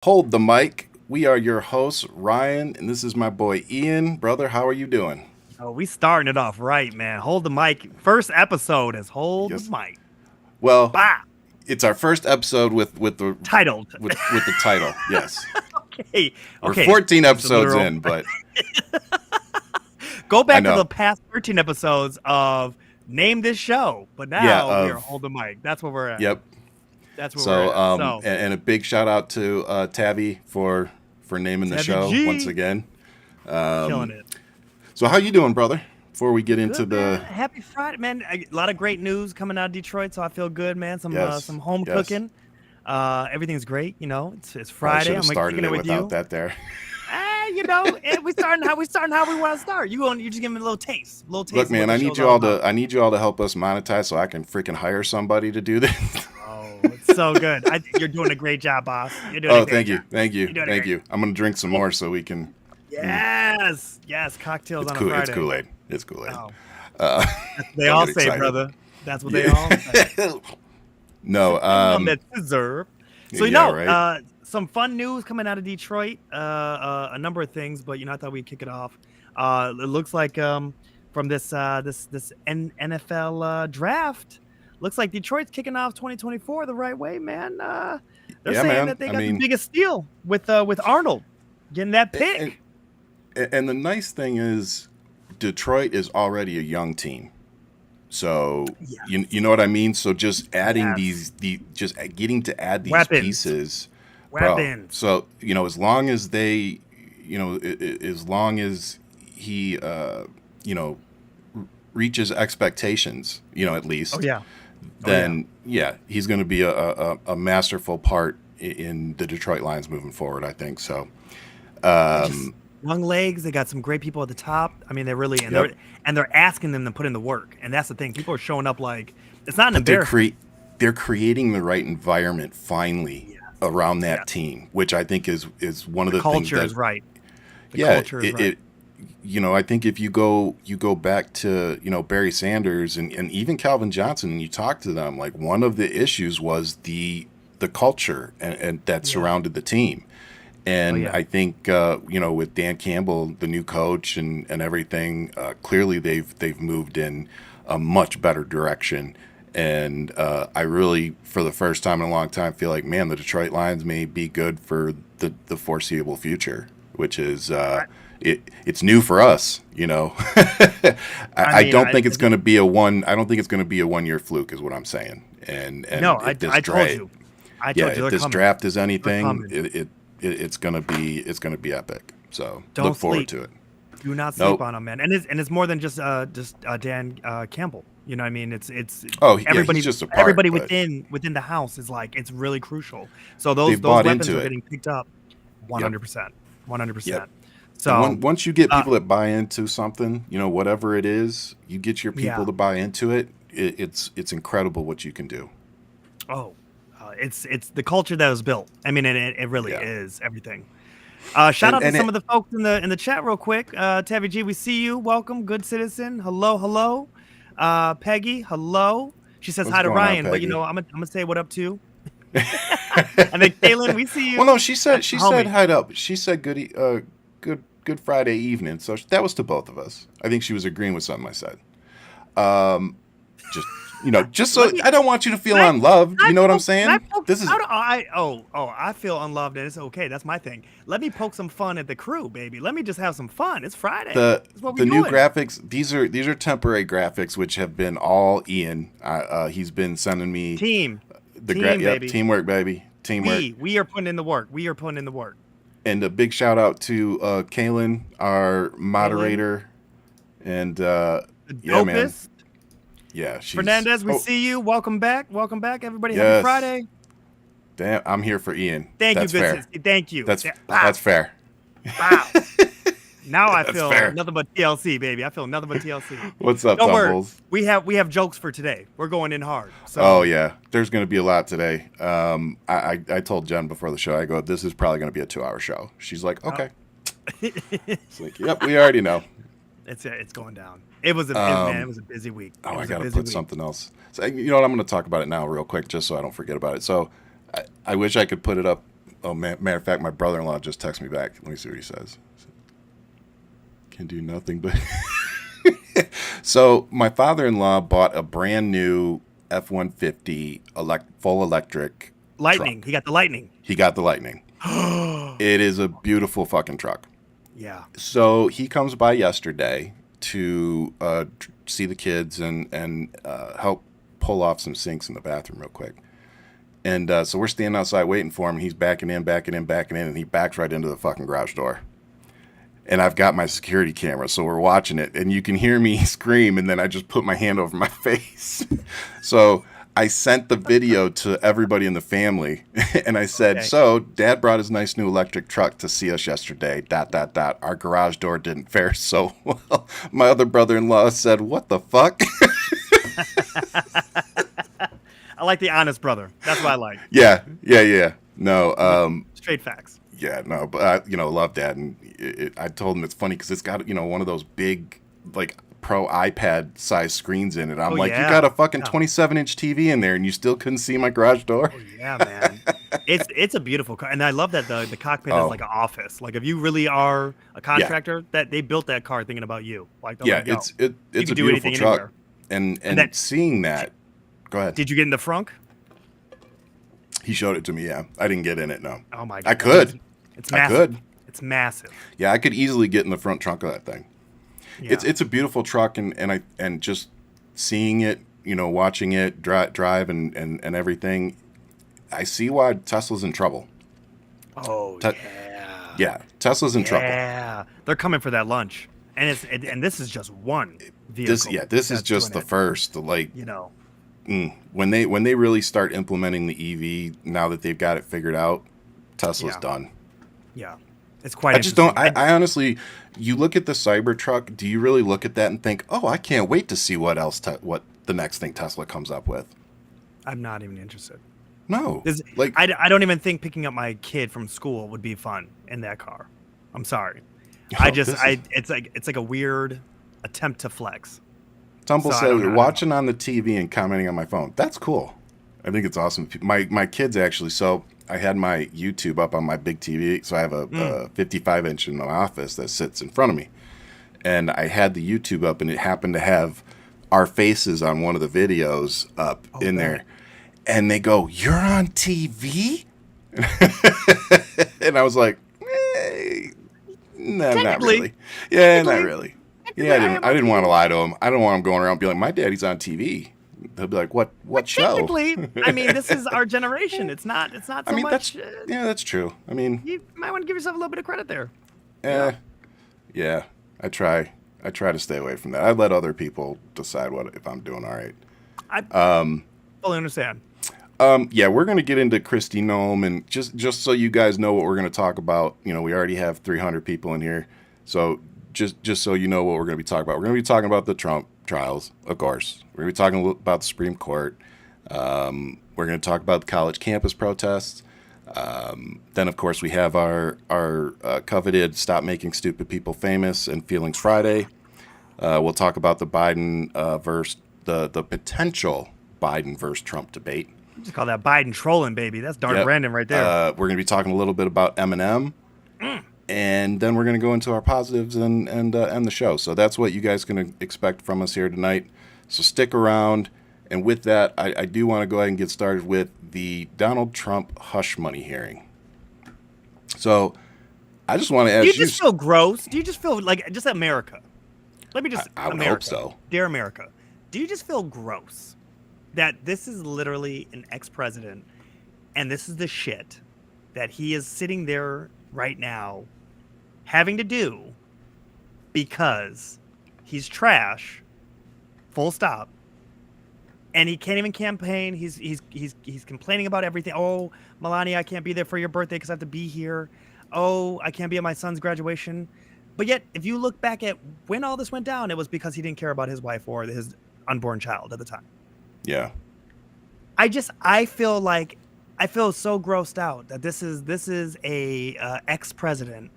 Hold the mic. We are your hosts, Ryan, and this is my boy Ian. Brother, how are you doing? Oh, we starting it off right, man. Hold the mic. First episode is Hold the Yes. Mic. Well, Bah! it's our first episode with the Titled. with the title. Yes, Okay. we're Okay. 14 It's a episodes literal. in, but Go I back to know. the past 13 episodes of Name This Show. But Yeah. now we are Hold the Mic. That's where we're at. Yep. That's where we're So, at. So, and a big shout out to Tabby for naming the Tabby show once G. again. Killing it. So, how you doing, brother? Before we get into Good, man. the Happy Friday, man. A lot of great news coming out of Detroit, so I feel good, man. Some yes, home yes, cooking. Everything's great. It's probably Friday. should have I'm like started kicking it it with without you. that there. We starting how we want to start. You just give me a little taste Look, of what man, the show's all about. I need you all to help us monetize so I can freaking hire somebody to do this. Oh, it's so good. You're doing a great job, boss. You're doing a Oh, great thank you, job. thank you, You're doing a thank great. you. I'm gonna drink some more so we can. mm, Yes, cocktails It's on a cool. It's Friday. Kool Aid. It's Kool Aid. Oh, Uh, that's what they don't all get say, excited. brother. That's what they all say. Yeah. No. None that deserve. So Yeah. Right. some fun news coming out of Detroit. A number of things, but I thought we'd kick it off. It looks like from this NFL draft, looks like Detroit's kicking off 2024 the right way, man. They're Yeah, saying man. that they I got the mean, biggest steal with Arnold getting that and, pick. and the nice thing is, Detroit is already a young team. So you Yes, know what I mean. So just adding yes, just getting to add these weapons, pieces, bro. weapons. So as long as they, as long as he, you know, reaches expectations, at Oh least, yeah, oh yeah. then yeah, he's going to be a masterful part in the Detroit Lions moving forward. I think so. Just Um, young legs. They got some great people at the top. I mean, they really yep. and they're asking them to put in the work, and that's the thing. People are showing up like it's not an But embarrassment. they're creating the right environment finally Yes, around that yes. team, which I think is one of The the things culture that is right. The yeah, culture is right. it I think if you go back to Barry Sanders and even Calvin Johnson and you talk to them, like one of the issues was the culture and that Yeah. surrounded the team. Oh And yeah. I think with Dan Campbell, the new coach and everything, clearly they've moved in a much better direction. And I really, for the first time in a long time, feel like, man, the Detroit Lions may be good for the foreseeable future, which is I, it's new for us. I I mean, don't think it's going to be a one. I don't think it's going to be a 1 year fluke, is what I'm saying. no, And I, I told you. I yeah, told you if they're this coming. draft is They're anything, coming. it's gonna be epic. So Don't look forward sleep. to it. Do not sleep Nope. on them, man. And it's more than just Dan Campbell. You know what I mean? It's Oh yeah, he's everybody just a part, everybody but within the house is like it's really crucial. So those they've those bought weapons into are it. getting picked up Yep, 100%. 100%. yep. And So once you get uh people that buy into something, whatever it is, you get your people yeah. to buy into it. It's incredible what you can do. Oh, it's the culture that was built. I mean, it really Yeah, is everything. Shout and out to and some it. of the folks in the chat real quick. Tabby G, we see you. Welcome, good citizen. Hello, hello. Peggy, hello. She says What's hi to going on, Ryan, but Peggy? I'm gonna say what up to. And then Kaylin, we see Well, you. no, she said That's she the said homie. hi up. She said good Friday evening. So that was to both of us. I think she was agreeing with something I said. Um, just just so Let me I don't want you to feel can I unloved. You know what I'm can I saying? poke This is how do I I feel unloved and it's okay. That's my thing. Let me poke some fun at the crew, baby. Let me just have some fun. It's Friday. the That's what we the new doing. graphics. These are temporary graphics, which have been all Ian. He's been sending me Team. the Team, Yep, baby. teamwork, baby, teamwork. We are putting in the work. We are putting in the work. And a big shout out to Kaylin, our Kaylin, moderator, and the yeah, man, dopest. yeah, she's Fernandez, we oh see you. Welcome back. Welcome back, everybody. Happy yes, Friday. damn, I'm here for Ian. Thank you, That's good fair. sis. Thank you. That's Wow. that's fair. Wow. Now I That's feel fair. nothing but TLC, baby. I feel nothing but TLC. What's up, Don't worry. Tumbles? We have jokes for today. We're going in hard. Oh So yeah, there's going to be a lot today. I told Jen before the show. I go, this is probably going to be a 2 hour show. She's like, uh, okay. It's like, yep, we already know. it's going down. It was man, it Um, was a busy week. oh, It I was a got to busy put week. something else. So you know what? I'm going to talk about it now, real quick, just so I don't forget about it. So I wish I could put it up Oh man, matter of fact, my brother-in-law just texted me back. Let me see what he says. Can do nothing but. So my father-in-law bought a brand new F-150 full electric Lightning. truck. He got the Lightning. He got the Lightning. It is a beautiful fucking truck. Yeah. So he comes by yesterday to see the kids and help pull off some sinks in the bathroom real quick. And so we're standing outside waiting for him. He's backing in, and he backs right into the fucking garage door. And I've got my security camera, so we're watching it, and you can hear me scream, and then I just put my hand over my face. So I sent the video to everybody in the family, and I said, Okay. so Dad brought his nice new electric truck to see us yesterday, ... Our garage door didn't fare so well. My other brother-in-law said, what the fuck? I like the honest brother. That's what I like. Yeah. No, Straight facts. yeah, no, but I love Dad, and I told him it's funny because it's got one of those big like pro iPad size screens in it. I'm like, yeah. You got a fucking 27-inch TV in there, and you still couldn't see my garage door. Oh, yeah, man. It's a beautiful car, and I love that the cockpit is like an office. Like if you really are a contractor, that they built that car thinking about you. Like Yeah, it's a beautiful truck, and that, seeing that. Go ahead. Did you get in the frunk? He showed it to me. Yeah, I didn't get in it. No. Oh my god. I could. It's massive. I could. It's massive. Yeah, I could easily get in the front trunk of that thing. Yeah. It's a beautiful truck, and just seeing it, watching it drive and everything, I see why Tesla's in trouble. Oh yeah. Yeah, Tesla's in trouble. Yeah, they're coming for that lunch, and this is just one vehicle. This is just the first. Like when they really start implementing the EV, now that they've got it figured out, Tesla's done. Yeah. It's quite I just don't. I honestly, you look at the Cybertruck. Do you really look at that and think, "Oh, I can't wait to see what the next thing Tesla comes up with"? I'm not even interested. No, like I don't even think picking up my kid from school would be fun in that car. I'm sorry. It's like a weird attempt to flex. Tumble said watching on the TV and commenting on my phone. That's cool. I think it's awesome. My kids actually. So I had my YouTube up on my big TV. So I have a 55-inch in my office that sits in front of me, and I had the YouTube up, and it happened to have our faces on one of the videos up in there, and they go, "You're on TV," and I was like, "No, not really. Yeah, not really. Yeah, I didn't want to lie to him. I don't want him going around and be like, my daddy's on TV." They'll be like, "What show?" Technically, I mean, this is our generation. It's not so much. That's true. I mean, you might want to give yourself a little bit of credit there. Yeah. I try to stay away from that. I let other people decide if I'm doing all right. I fully understand. Yeah, we're going to get into Kristi Noem, and just so you guys know what we're going to talk about. We already have 300 people in here, so just so you know what we're going to be talking about. We're going to be talking about the Trump trials, of course. We're going to be talking about the Supreme Court. We're going to talk about the college campus protests. Then, of course, we have our coveted "Stop Making Stupid People Famous" and Feelings Friday. We'll talk about the Biden versus the potential Biden versus Trump debate. Just call that Biden trolling, baby. That's Dark Brandon right there. We're going to be talking a little bit about Eminem. And then we're going to go into our positives and end the show. So that's what you guys can expect from us here tonight. So stick around. And with that, I do want to go ahead and get started with the Donald Trump hush money hearing. So I just want to ask you. Do you just feel gross? Do you just feel like just America? Let me just. I would hope so. Dear America, do you just feel gross that this is literally an ex-president, and this is the shit that he is sitting there right now having to do because he's trash, full stop, and he can't even campaign. He's complaining about everything. "Oh, Melania, I can't be there for your birthday because I have to be here. Oh, I can't be at my son's graduation." But yet, if you look back at when all this went down, it was because he didn't care about his wife or his unborn child at the time. Yeah. I feel so grossed out that this is a ex-president,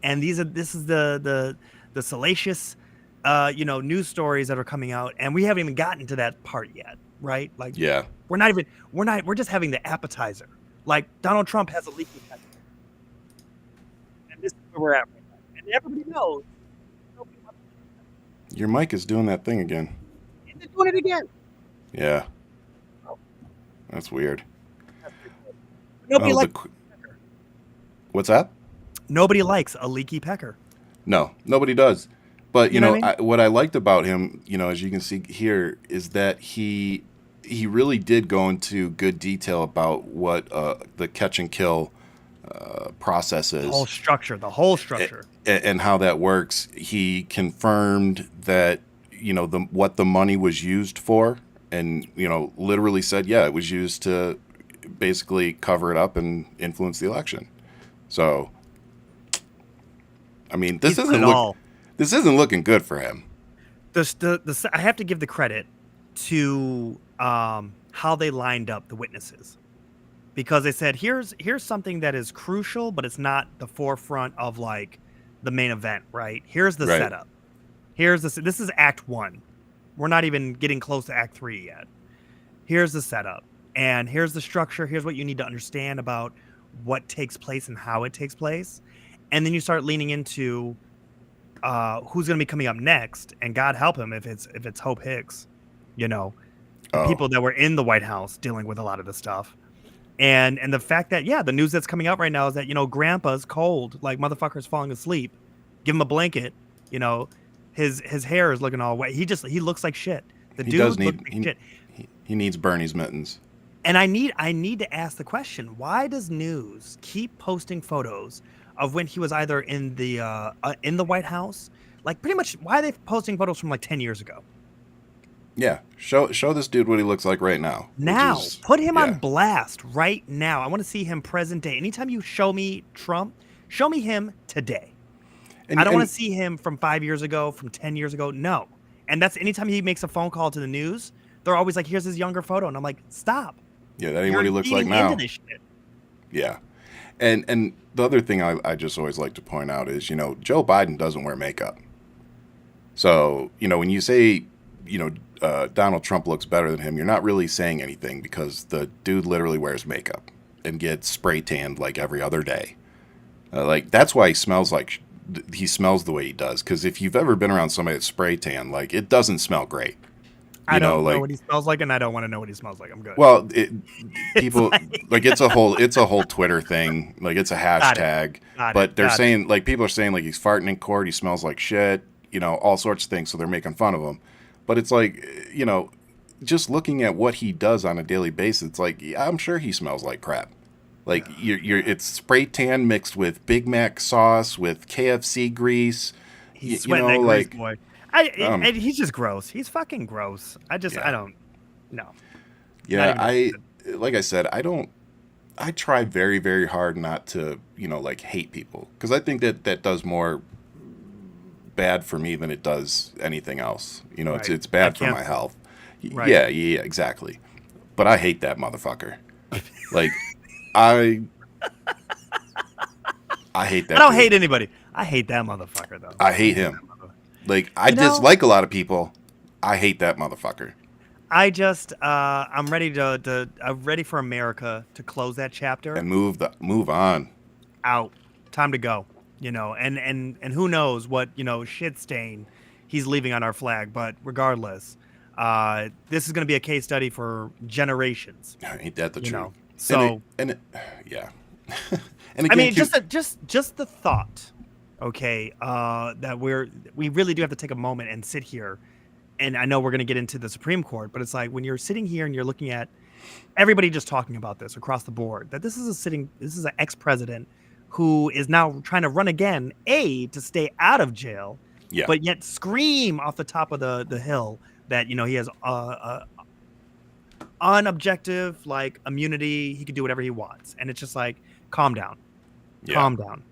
and this is the salacious news stories that are coming out, and we haven't even gotten to that part yet, right? Like, yeah, we're just having the appetizer. Like, Donald Trump has a leaking where we're at right now. And everybody knows nobody wants Your mic is doing that thing again. to. They're doing it again. Yeah, Oh, that's weird. that's pretty cool. Nobody Oh, likes Pecker. what's that? Nobody likes a leaky pecker. No, nobody does. But You know what I mean? what I liked about him, as you can see here, is that he really did go into good detail about what the catch and kill process is, The whole a- structure. and how that works. He confirmed that what the money was used for, and literally said, yeah, it was used to basically cover it up and influence the election. So, I mean, He's done it all. this isn't looking good for him. I have to give the credit to how they lined up the witnesses, because they said here's something that is crucial, but it's not the forefront of like the main event, right? Here's the Right. setup. This is Act 1. We're not even getting close to Act 3 yet. Here's the setup, and here's the structure. Here's what you need to understand about what takes place and how it takes place, and then you start leaning into who's going to be coming up next, and God help him if it's Hope Hicks, the Oh, people that were in the White House dealing with a lot of this stuff, and the fact that the news that's coming out right now is that Grandpa's cold, like motherfucker's falling asleep, give him a blanket, his hair is looking all wet. He looks like shit. The he dude does looks need like shit. he needs Bernie's mittens. And I need to ask the question: why does news keep posting photos of when he was either in the White House? Like, pretty much, why are they posting photos from like 10 years ago? Yeah, show this dude what he looks like right now. Now, put him on yeah. blast right now. I want to see him present day. Anytime you show me Trump, show me him today. I don't want to see him from 5 years ago, from 10 years ago. No. And that's anytime he makes a phone call to the news, they're always like, here's his younger photo. And I'm like, stop. Yeah, that ain't what he looks like feeding now. into this shit. Yeah. And the other thing I just always like to point out is, Joe Biden doesn't wear makeup. So, when you say, Donald Trump looks better than him, you're not really saying anything, because the dude literally wears makeup and gets spray tanned like every other day. Like, that's why he smells the way he does. Because if you've ever been around somebody that's spray tan, like, it doesn't smell great. I don't know what he smells like, and I don't want to know what he smells like. I'm good. Well, people like it's a whole Twitter thing. Like, it's a hashtag. But they're saying, like, people are saying, like, he's farting in court, he smells like shit, all sorts of things. So they're making fun of him. But it's like, just looking at what he does on a daily basis, it's like, yeah, I'm sure he smells like crap. Like, it's spray tan mixed with Big Mac sauce, with KFC grease. He's sweating that grease, boy. He's just gross. He's fucking gross. I don't know. Yeah, like I said, I try very, very hard not to, like, hate people. Because I think that does more bad for me than it does anything else. Right. It's bad for my health. Right. Yeah, exactly. But I hate that motherfucker. Like, I hate that. I don't hate anybody. I hate that motherfucker, though. I hate him. Like, I dislike a lot of people. I hate that motherfucker. I just I'm ready I'm ready for America to close that chapter and move on. Out. Time to go. And who knows what, shit stain he's leaving on our flag, but regardless, this is going to be a case study for generations. Ain't that the truth? So yeah. And again, I mean, just the thought, okay, that we really do have to take a moment and sit here. And I know we're going to get into the Supreme Court, but it's like when you're sitting here and you're looking at everybody just talking about this across the board, that this is an ex-president who is now trying to run again, to stay out of jail, but yet scream off the top of the hill that, he has unobjective, like, immunity. He can do whatever he wants. And it's just like, calm down. Yeah. Calm down,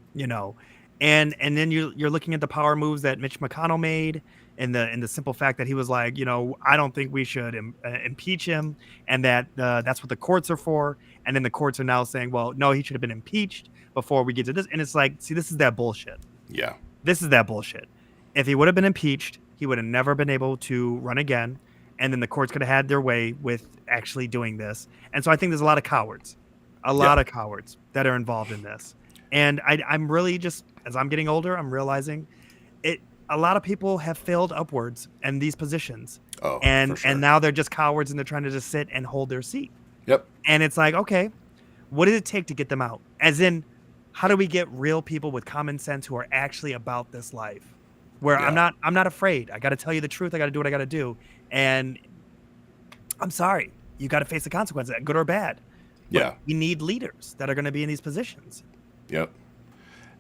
And then you're looking at the power moves that Mitch McConnell made, and the simple fact that he was like, I don't think we should impeach him, and that that's what the courts are for. And then the courts are now saying, well, no, he should have been impeached before we get to this. And it's like, see, this is that bullshit. Yeah. This is that bullshit. If he would have been impeached, he would have never been able to run again. And then the courts could have had their way with actually doing this. And so I think there's a lot of cowards, of cowards that are involved in this. And I'm really just, as I'm getting older, I'm realizing it. A lot of people have failed upwards in these positions, Oh, for and sure. now they're just cowards and they're trying to just sit and hold their seat. Yep. And it's like, okay, what does it take to get them out? As in, how do we get real people with common sense who are actually about this life? Where Yeah. I'm not afraid. I got to tell you the truth. I got to do what I got to do. And I'm sorry, you got to face the consequences, good or bad. But Yeah. we need leaders that are going to be in these positions. Yep.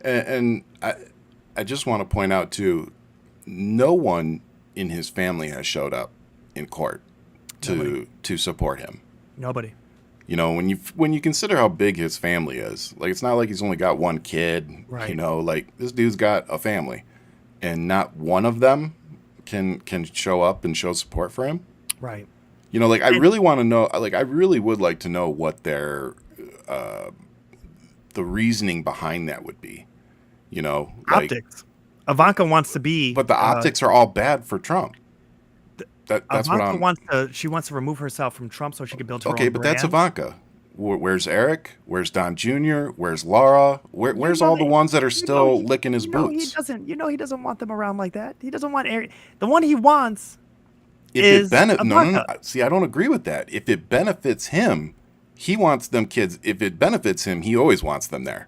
And I just want to point out too, no one in his family has showed up in court to support him. Nobody. You know, when you consider how big his family is, like it's not like he's only got one kid. Right. You know, like this dude's got a family, and not one of them can show up and show support for him. Right. You know, like I really want to know. Like I really would like to know what their the reasoning behind that would be. You know, like, Optics. Ivanka wants to be, but the optics are all bad for Trump. That's Ivanka what I'm. wants to remove herself from Trump so she can build her Okay, own but brand. that's Ivanka. Where's Eric? Where's Don Jr.? Where's Laura? Where's all the ones that are still licking his boots? He doesn't want them around like that. He doesn't want Eric. The one he wants If is no. Ivanka. See, I don't agree with that. If it benefits him, he wants them kids. If it benefits him, he always wants them there.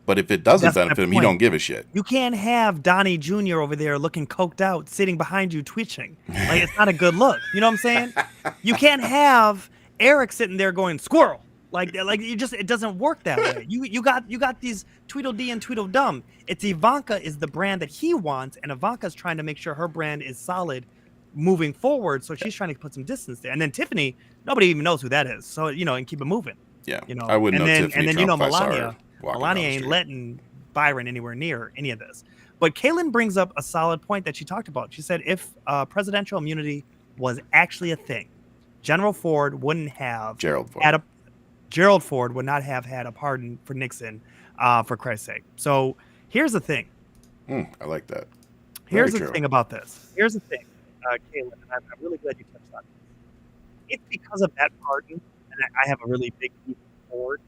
But if it doesn't That's my benefit him, he point. don't give a shit. You can't have Donnie Jr. over there looking coked out, sitting behind you, twitching. Like, it's not a good look. You know what I'm saying? You can't have Eric sitting there going squirrel. Like you just, it doesn't work that way. You got these Tweedledee and Tweedledum. It's Ivanka is the brand that he wants, and Ivanka's trying to make sure her brand is solid moving forward. So she's trying to put some distance there. And then Tiffany, nobody even knows who that is. So and keep it moving. Yeah, You know, I wouldn't and know then Tiffany and then Trump if I saw her Melania. walking Melania down the ain't street. letting Byron anywhere near any of this. But Kaylin brings up a solid point that she talked about. She said if presidential immunity was actually a thing, General Ford wouldn't have Gerald Ford would not have had a pardon for Nixon, for Christ's sake. So here's the thing. I like that. Here's the thing about this. Here's the thing, Kaylin, and I'm really glad you touched on this. It's because of that pardon, and I have a really big beef with Ford,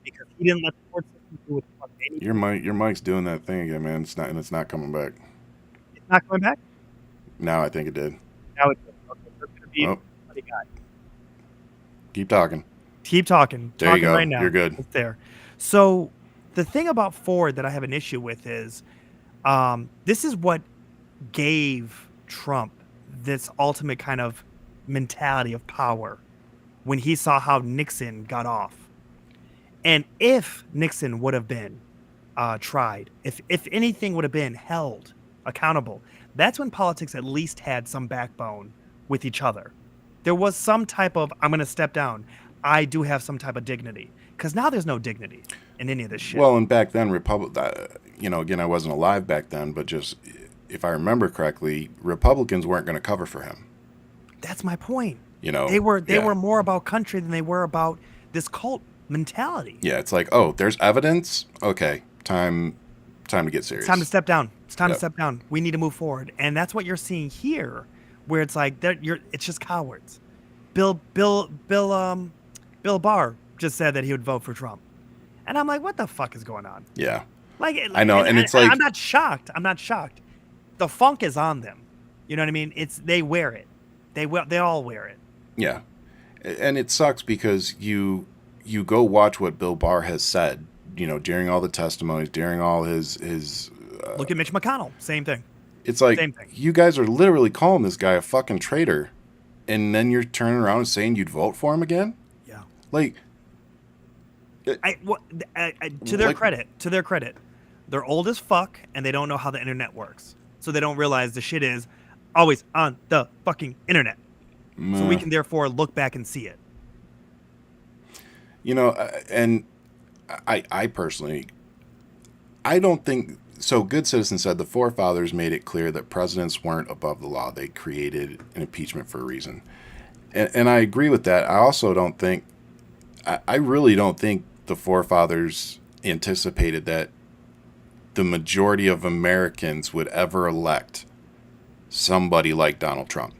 because he didn't let the court system do what the fuck they needed. Your mic's doing that thing again, man. It's not coming back. It's not coming back? Now I think it did. Now it's okay. So it's going to be Oh. funny guy. Keep talking. Keep talking. There you go. Right now. You're good. It's there. So the thing about Ford that I have an issue with is this is what gave Trump this ultimate kind of mentality of power when he saw how Nixon got off. And if Nixon would have been tried, if anything would have been held accountable, that's when politics at least had some backbone with each other. There was some type of, I'm going to step down. I do have some type of dignity. Because now there's no dignity in any of this shit. Well, and back then, again, I wasn't alive back then, but just if I remember correctly, Republicans weren't going to cover for him. That's my point. You know, they were more about country than they were about this cult mentality. Yeah, it's like, oh, there's evidence. Okay, time to get serious. It's time to step down. It's time to step down. We need to move forward, and that's what you're seeing here, where it's like it's just cowards. Bill Barr just said that he would vote for Trump, and I'm like, what the fuck is going on? Yeah, like I know, and it's like I'm not shocked. The funk is on them. You know what I mean? They wear it. They all wear it. Yeah, and it sucks because you go watch what Bill Barr has said. You know, during all the testimonies, during all his look at Mitch McConnell. Same thing. It's like Same thing. You guys are literally calling this guy a fucking traitor, and then you're turning around and saying you'd vote for him again. Yeah. Like, to their credit, they're old as fuck and they don't know how the internet works, so they don't realize the shit is always on the fucking internet. So we can therefore look back and see it. You know, and I personally, I don't think so. Good Citizen said the forefathers made it clear that presidents weren't above the law. They created an impeachment for a reason. And I agree with that. I also don't think, I really don't think the forefathers anticipated that the majority of Americans would ever elect somebody like Donald Trump.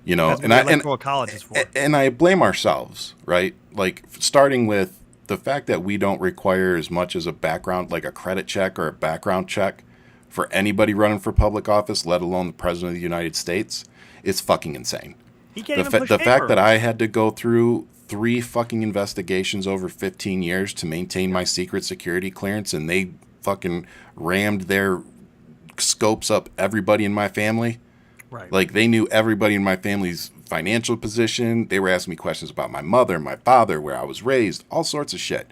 You know, That's what the Electoral College is for. And I blame ourselves, right? Like starting with the fact that we don't require as much as a background, like a credit check or a background check for anybody running for public office, let alone the president of the United States, is fucking insane. He can't even push The fact paper. that I had to go through 3 fucking investigations over 15 years to maintain my secret security clearance, and they fucking rammed their scopes up everybody in my family. Right. Like, they knew everybody in my family's financial position. They were asking me questions about my mother, my father, where I was raised, all sorts of shit.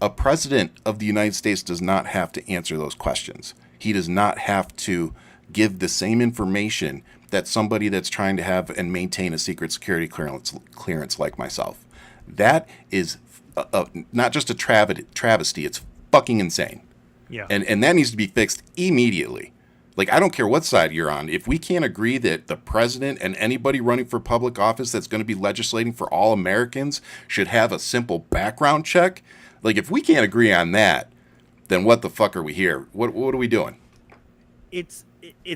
A president of the United States does not have to answer those questions. He does not have to give the same information that somebody that's trying to have and maintain a secret security clearance like myself. That is not just a travesty, it's fucking insane. Yeah. And that needs to be fixed immediately. Like, I don't care what side you're on. If we can't agree that the president and anybody running for public office that's going to be legislating for all Americans should have a simple background check, like, if we can't agree on that, then what the fuck are we here? What are we doing? It's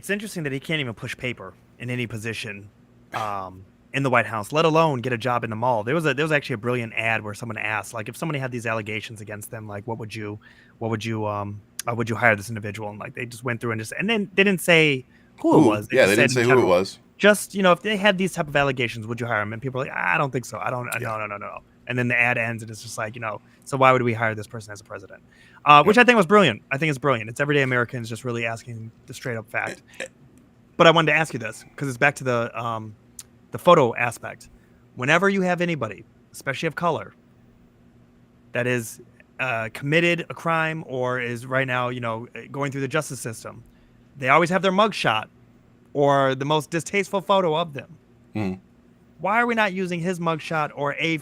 interesting that he can't even push paper in any position in the White House, let alone get a job in the mall. There was actually a brilliant ad where someone asked, like, if somebody had these allegations against them, like, would you hire this individual? And like, they just went through and then they didn't say who it was. They didn't say who it was. Just, if they had these type of allegations, would you hire them? And people are like, I don't think so. No. And then the ad ends and it's just like, so why would we hire this person as a president? Which I think was brilliant. I think it's brilliant. It's everyday Americans just really asking the straight up fact. But I wanted to ask you this because it's back to the photo aspect. Whenever you have anybody, especially of color, that is committed a crime or is right now, going through the justice system, they always have their mugshot or the most distasteful photo of them. Mm. Why are we not using his mugshot or a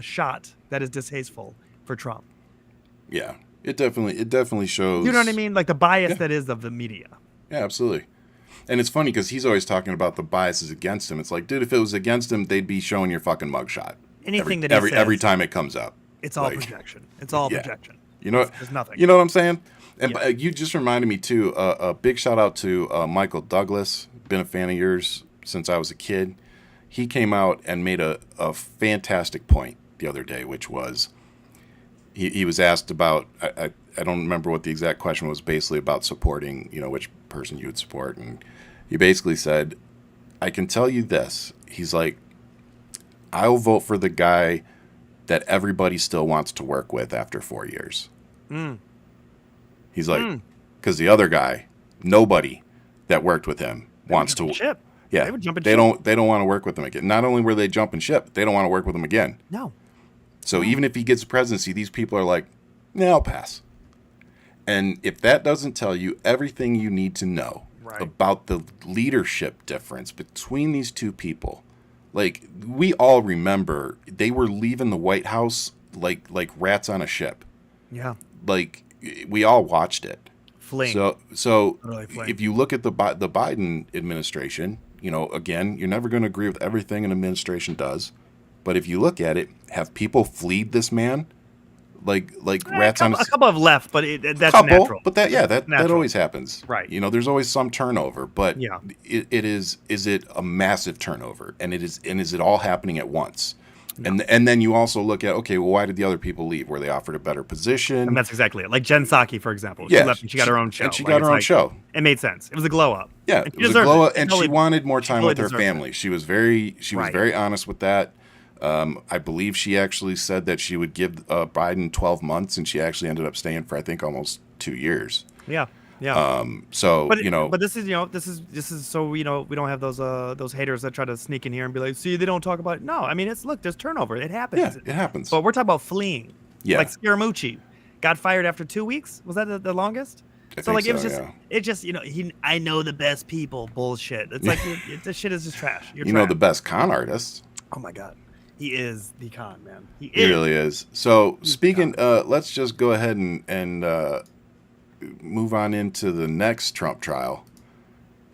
shot that is distasteful for Trump? Yeah, it definitely shows. You know what I mean? Like the bias that is of the media. Yeah, absolutely. And it's funny because he's always talking about the biases against him. It's like, dude, if it was against him, they'd be showing your fucking mugshot. Anything every time it comes up. It's all projection. It's all projection. There's nothing. You know what I'm saying? And you just reminded me too. A big shout out to Michael Douglas. Been a fan of yours since I was a kid. He came out and made a fantastic point the other day, which was he was asked about. I don't remember what the exact question was. Basically about supporting, which person you would support, and he basically said, "I can tell you this." He's like, "I'll vote for the guy that everybody still wants to work with after 4 years." Mm. He's like, because the other guy, nobody that worked with him wants to. Ship. Yeah, they don't want to work with him again. Not only were they jumping ship, they don't want to work with him again. No. So even if he gets the presidency, these people are like, "No, I'll pass." And if that doesn't tell you everything you need to know about the leadership difference between these two people, like, we all remember they were leaving the White House like rats on a ship. Yeah. Like, we all watched it. Fling. So Really fling. if you look at the Biden administration, again, you're never going to agree with everything an administration does. But if you look at it, have people fleed this man? Like rats on a couple have left, but that's natural. But that always happens. Right. There's always some turnover, but yeah. Is it a massive turnover? And is it all happening at once? No. And then you also look at, okay, well, why did the other people leave? Were they offered a better position? And that's exactly it. Like Jen Psaki, for example. She left and she got her own show. And she got her own show. It made sense. It was a glow up. Yeah, it was a glow up, and she wanted more time with her family. She was very honest with that. I believe she actually said that she would give Biden 12 months, and she actually ended up staying for, I think, almost 2 years. Yeah. Yeah. But this is so we don't have those haters that try to sneak in here and be like, see, they don't talk about it. No, I mean, there's turnover. It happens. Yeah, it happens. But we're talking about fleeing. Yeah. Like Scaramucci got fired after 2 weeks. Was that the longest? It was just I know the best people bullshit. It's like this shit is just trash. You're trash. The best con artists. Oh my God. He is the con man. He really is. So speaking, let's just go ahead and move on into the next Trump trial,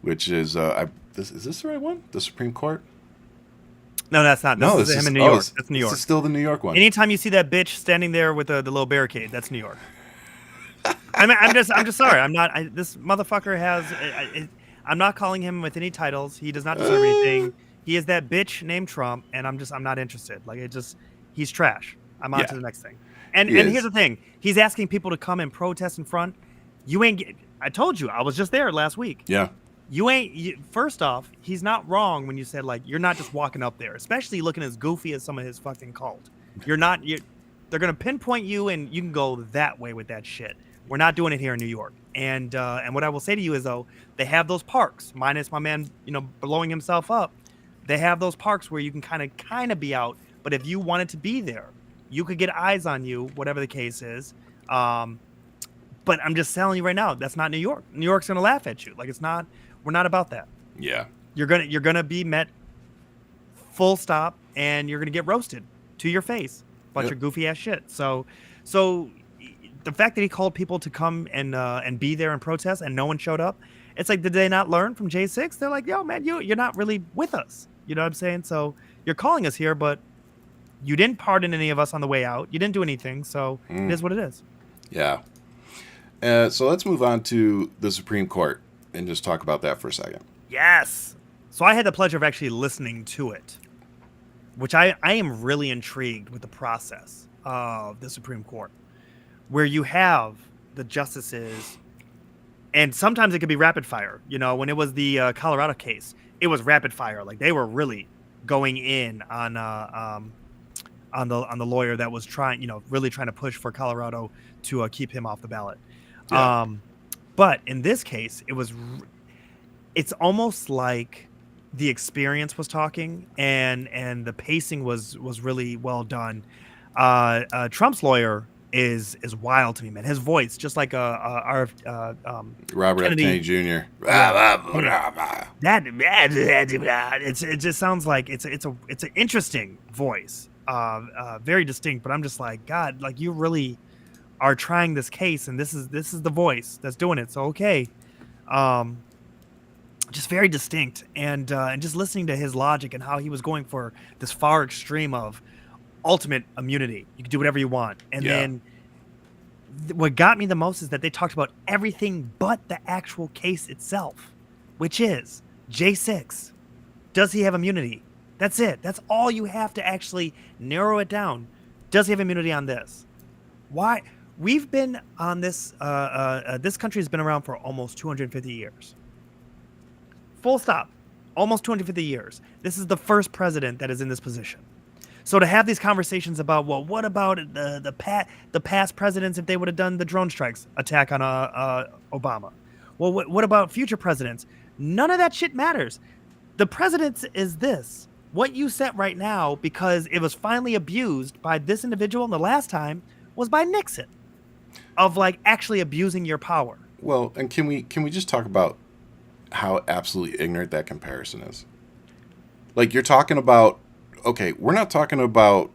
which is is this the right one? The Supreme Court? No, that's not. This is him in New York. That's New York. This is still the New York one. Anytime you see that bitch standing there with the little barricade, that's New York. I'm just sorry. I'm not. This motherfucker has. I'm not calling him with any titles. He does not deserve anything. He is that bitch named Trump, and I'm not interested. Like, he's trash. I'm on Yeah, to the next thing. And he here's is. the thing. He's asking people to come and protest in front. You ain't get, I told you, I was just there last week. Yeah. First off, he's not wrong when you said, like, you're not just walking up there, especially looking as goofy as some of his fucking cult. They're going to pinpoint you and you can go that way with that shit. We're not doing it here in New York. And what I will say to you is, though, they have those parks, minus my man, blowing himself up. They have those parks where you can kind of be out. But if you wanted to be there, you could get eyes on you, whatever the case is. But I'm just telling you right now, that's not New York. New York's going to laugh at you. Like, it's not. We're not about that. Yeah. You're gonna be met full stop, and you're gonna get roasted to your face. Bunch of goofy ass shit. So the fact that he called people to come and be there and protest, and no one showed up, it's like, did they not learn from J6? They're like, yo, man, you're not really with us. You know what I'm saying? So you're calling us here, but you didn't pardon any of us on the way out. You didn't do anything. So it is what it is. Yeah. So let's move on to the Supreme Court and just talk about that for a second. Yes. So I had the pleasure of actually listening to it, which I am really intrigued with the process of the Supreme Court, where you have the justices, and sometimes it could be rapid fire. When it was the Colorado case, it was rapid fire. Like, they were really going in on the lawyer that was really trying to push for Colorado to keep him off the ballot. Yeah. But in this case, it's almost like the experience was talking, and the pacing was really well done. Trump's lawyer is wild to me, man. His voice, just like our Robert F. Kennedy Jr. It just sounds like it's an interesting voice, very distinct. But I'm just like, God, like, you really are trying this case, and this is the voice that's doing it. So okay, just very distinct, and just listening to his logic and how he was going for this far extreme of ultimate immunity. You can do whatever you want, and then what got me the most is that they talked about everything but the actual case itself, which is J6. Does he have immunity? That's it. That's all you have to actually narrow it down. Does he have immunity on this? Why? We've been on this. This country has been around for almost 250 years. Full stop. Almost 250 years. This is the first president that is in this position. So to have these conversations about, well, what about the past presidents if they would have done the drone strikes attack on Obama? Well, what about future presidents? None of that shit matters. The president is this. What you set right now, because it was finally abused by this individual, and the last time was by Nixon, of like actually abusing your power. Well, and can we just talk about how absolutely ignorant that comparison is? Like, you're talking about, okay, we're not talking about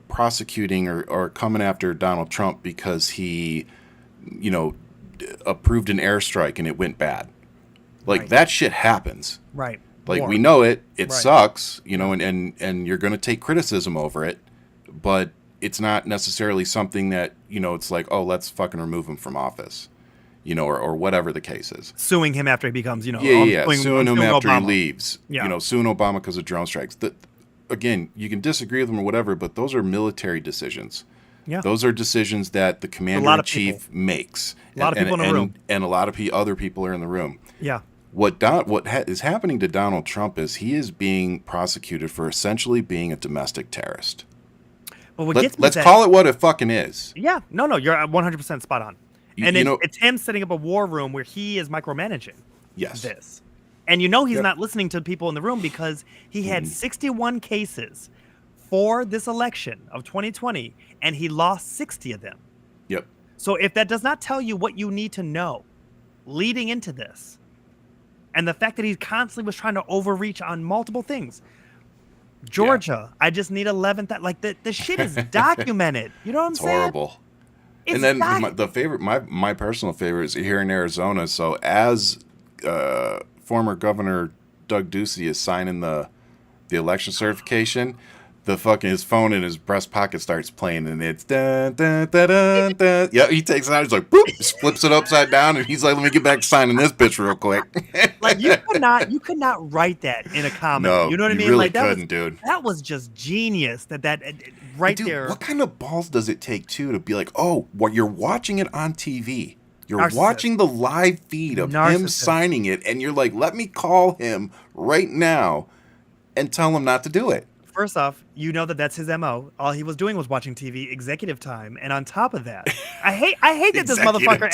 prosecuting or coming after Donald Trump because he, approved an airstrike and it went bad. Like, that shit happens. Right. Like, we know it Right. sucks, and you're going to take criticism over it, but it's not necessarily something that, it's like, oh, let's fucking remove him from office, or whatever the case is. Suing him after he becomes, suing him after Obama. he leaves, suing Obama because of drone strikes. Again, you can disagree with them or whatever, but those are military decisions. Yeah. Those are decisions that the commander-in-chief makes. A lot of people in the room. And a lot of other people are in the room. Yeah. What is happening to Donald Trump is he is being prosecuted for essentially being a domestic terrorist. But Let's call it what it fucking is. Yeah. No, you're 100% spot on. And You know- it's him setting up a war room where he is micromanaging Yes. this. And he's not listening to people in the room because he had 61 cases for this election of 2020, and he lost 60 of them. Yep. So if that does not tell you what you need to know leading into this, and the fact that he constantly was trying to overreach on multiple things. Georgia, I just need 11th. Like, the shit is documented. You know what I'm saying? Horrible. And then my personal favorite is here in Arizona. So as former Governor Doug Ducey is signing the election certification, his phone in his breast pocket starts playing, and it's dun, dun, dun, dun, dun. Yeah, he takes it out. He's like, boop, just flips it upside down, and he's like, let me get back to signing this bitch real quick. Like, you could not write that in a comment. No, you know what I mean? Really like, that couldn't, dude. That was just genius. That right dude, there. what kind of balls does it take too to be like, oh, well, you're watching it on TV. You're Narcissist. watching the live feed of him signing it, and you're like, let me call him right now and tell him not to do it. First off, you know that's his MO. All he was doing was watching TV, executive time, and on top of that, I hate that this motherfucker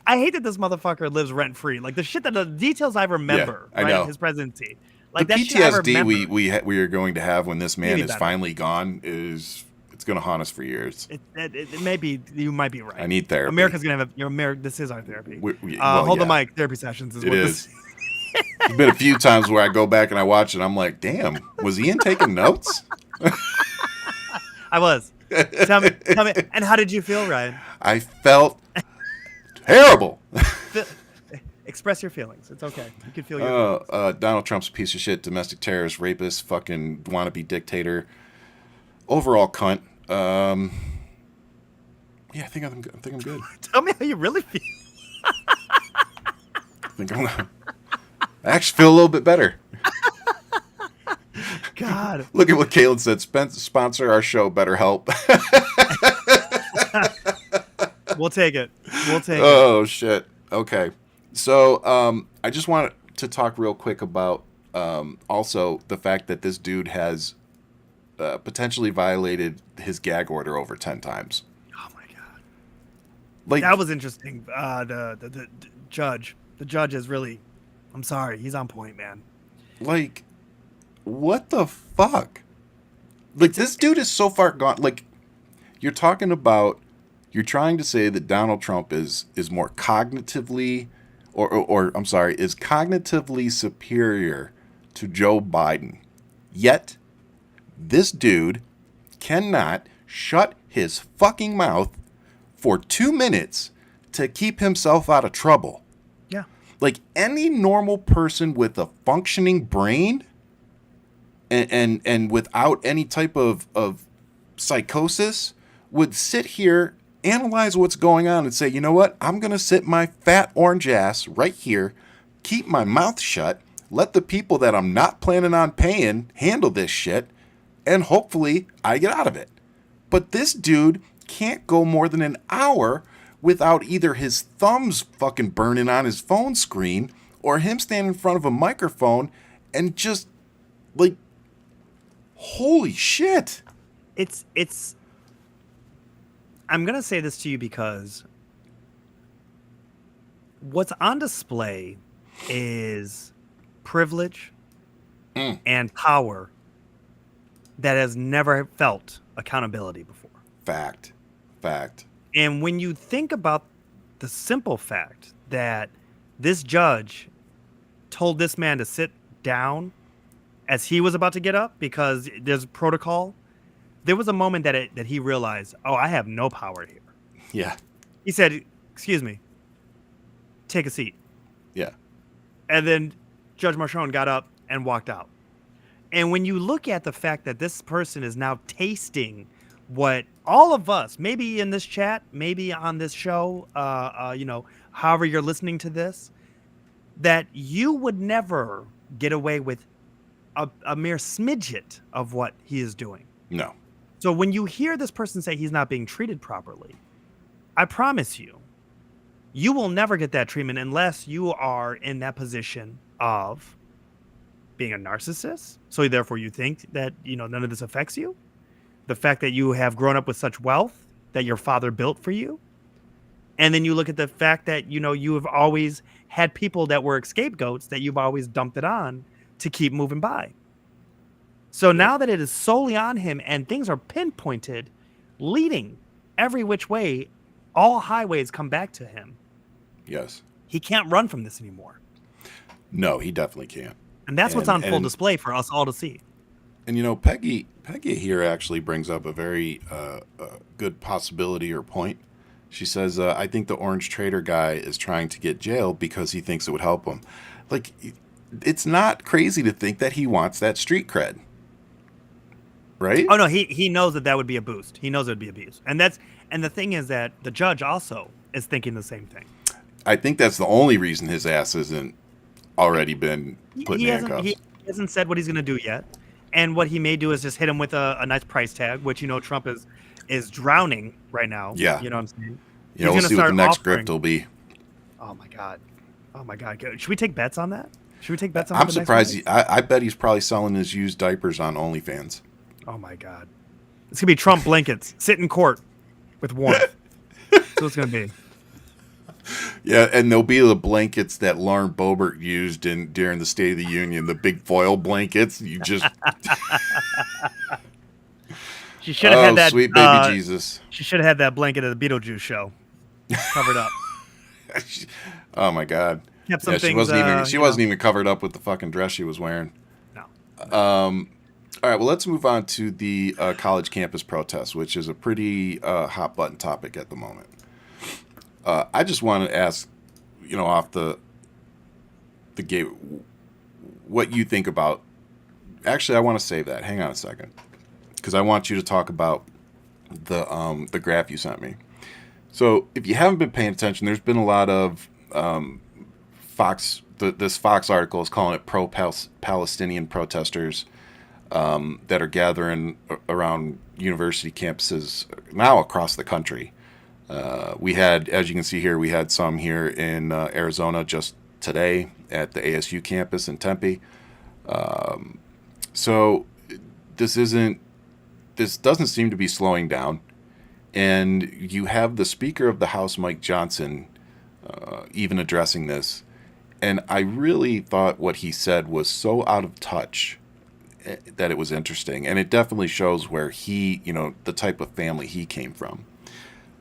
I hate that this motherfucker lives rent free. Like the shit that the details I remember, I know. His presidency. Like the that PTSD we are going to have when this man is finally gone it's going to haunt us for years. It may be, you might be right. I need therapy. America's going to have this is our therapy. Hold the mic. Therapy sessions is what this is. There's been a few times where I go back and I watch it and I'm like, damn, was Ian taking notes? I was. Tell me, and how did you feel, Ryan? I felt terrible. Express your feelings. It's okay. You can feel your feelings. Donald Trump's a piece of shit, domestic terrorist, rapist, fucking wannabe dictator, overall cunt. Yeah, I think I'm good. Tell me how you really feel. I actually feel a little bit better. God. Look at what Kalen said. Sponsor our show, BetterHelp. We'll take it. Oh, shit. Okay. So I just want to talk real quick about also the fact that this dude has potentially violated his gag order over 10 times. Oh, my God. Like, that was interesting. The judge. The judge is really... I'm sorry. He's on point, man. Like, what the fuck? Like, this dude is so far gone. Like, you're trying to say that Donald Trump is more cognitively, is cognitively superior to Joe Biden. Yet, this dude cannot shut his fucking mouth for 2 minutes to keep himself out of trouble. Yeah. Like any normal person with a functioning brain and without any type of psychosis would sit here, analyze what's going on and say, you know what? I'm going to sit my fat orange ass right here, keep my mouth shut, let the people that I'm not planning on paying handle this shit, and hopefully I get out of it. But this dude can't go more than an hour without either his thumbs fucking burning on his phone screen or him standing in front of a microphone and just like, holy shit. It's I'm going to say this to you because what's on display is privilege and power that has never felt accountability before. Fact. And when you think about the simple fact that this judge told this man to sit down as he was about to get up because there's protocol, there was a moment that he realized, oh, I have no power here. Yeah. He said, excuse me, take a seat. Yeah. And then Judge Marchon got up and walked out. And when you look at the fact that this person is now tasting what all of us, maybe in this chat, maybe on this show, however you're listening to this, that you would never get away with a mere smidget of what he is doing. No. So when you hear this person say he's not being treated properly, I promise you, you will never get that treatment unless you are in that position of being a narcissist. So therefore you think that, none of this affects you. The fact that you have grown up with such wealth that your father built for you. And then you look at the fact that, you have always had people that were scapegoats that you've always dumped it on to keep moving by. So now that it is solely on him and things are pinpointed, leading every which way, all highways come back to him. Yes. He can't run from this anymore. No, he definitely can't. And that's what's on full display for us all to see. And Peggy here actually brings up a very good possibility or point. She says, I think the Orange Trader guy is trying to get jailed because he thinks it would help him. Like, it's not crazy to think that he wants that street cred. Right? Oh, no, he knows that would be a boost. He knows it would be a boost. And the thing is that the judge also is thinking the same thing. I think that's the only reason his ass hasn't already been put in handcuffs. He hasn't said what he's going to do yet. And what he may do is just hit him with a nice price tag, which Trump is drowning right now. Yeah. You know what I'm saying? Yeah, He's we'll gonna see what the start next offering. grift will be. Oh my god. Oh my god. Should we take bets on that? Should we take bets on I'm what the next surprised. one is? I bet he's probably selling his used diapers on OnlyFans. Oh my god. It's gonna be Trump blankets. Sit in court with warmth. That's what it's gonna be. Yeah, and there'll be the blankets that Lauren Boebert used during the State of the Union, the big foil blankets. You just She should have had that. Sweet baby Jesus. She should have had that blanket at the Beetlejuice show, covered up. Oh my God. Kept some Yeah, things. she wasn't even covered up with the fucking dress she was wearing. No. All right, well, let's move on to the college campus protest, which is a pretty hot button topic at the moment. I just want to ask, off the gate, what you think about. Actually, I want to save that. Hang on a second, because I want you to talk about the graph you sent me. So, if you haven't been paying attention, there's been a lot of Fox. This Fox article is calling it pro-Palestinian protesters that are gathering around university campuses now across the country. We had, as you can see here, we had some here in Arizona just today at the ASU campus in Tempe. So this doesn't seem to be slowing down. And you have the Speaker of the House, Mike Johnson, even addressing this. And I really thought what he said was so out of touch that it was interesting. And it definitely shows where he, the type of family he came from.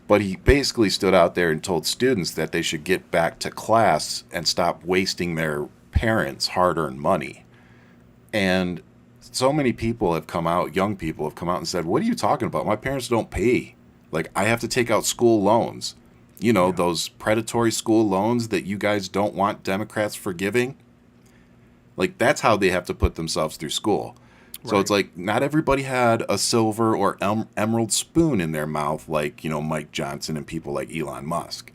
But he basically stood out there and told students that they should get back to class and stop wasting their parents' hard-earned money. And so many people have come out, young people have come out and said, what are you talking about? My parents don't pay. Like, I have to take out school loans. Those predatory school loans that you guys don't want Democrats forgiving. Like, that's how they have to put themselves through school. So It's like not everybody had a silver or emerald spoon in their mouth like, Mike Johnson and people like Elon Musk.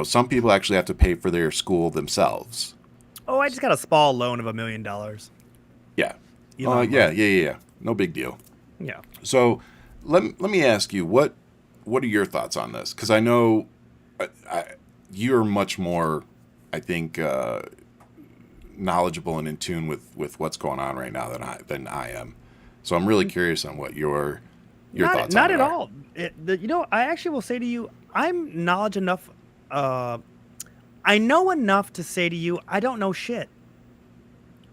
Some people actually have to pay for their school themselves. Oh, I just got a small loan of $1 million. Yeah. Yeah. No big deal. Yeah. So let me ask you, what are your thoughts on this? Because I know you're much more, I think, knowledgeable and in tune with what's going on right now than I am. So I'm really curious on what your thoughts not on at are. all. I actually will say to you, I'm knowledge enough. I know enough to say to you, I don't know shit.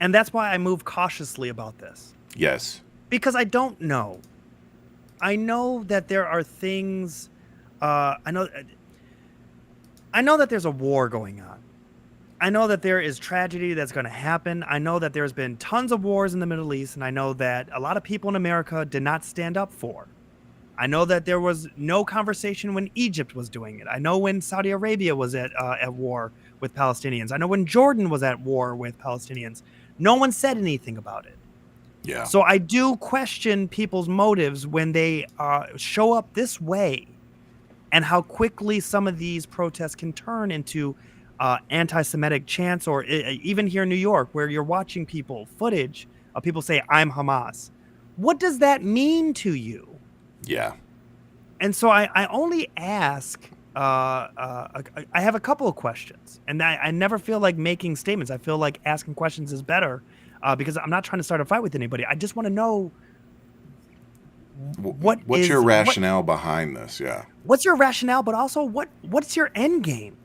And that's why I move cautiously about this. Yes. Because I don't know. I know that there are things. I know that there's a war going on. I know that there is tragedy that's going to happen. I know that there's been tons of wars in the Middle East, and I know that a lot of people in America did not stand up for. I know that there was no conversation when Egypt was doing it. I know when Saudi Arabia was at war with Palestinians. I know when Jordan was at war with Palestinians. No one said anything about it. Yeah. So I do question people's motives when they show up this way, and how quickly some of these protests can turn into anti-Semitic chants, or even here in New York, where you're watching footage of people say, I'm Hamas. What does that mean to you? Yeah. And so I only ask, I have a couple of questions, and I never feel like making statements. I feel like asking questions is better because I'm not trying to start a fight with anybody. I just want to know what's your rationale behind this? Yeah. What's your rationale, but also what's your end game?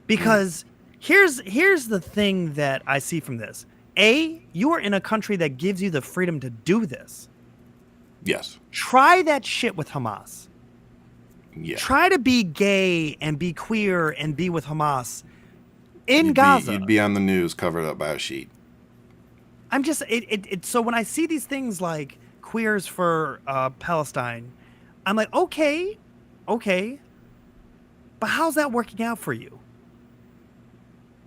Because here's the thing that I see from this. A, you are in a country that gives you the freedom to do this. Yes. Try that shit with Hamas. Yeah. Try to be gay and be queer and be with Hamas in Gaza. You'd be on the news covered up by a sheet. I'm just so when I see these things like queers for Palestine, I'm like, okay, but how's that working out for you?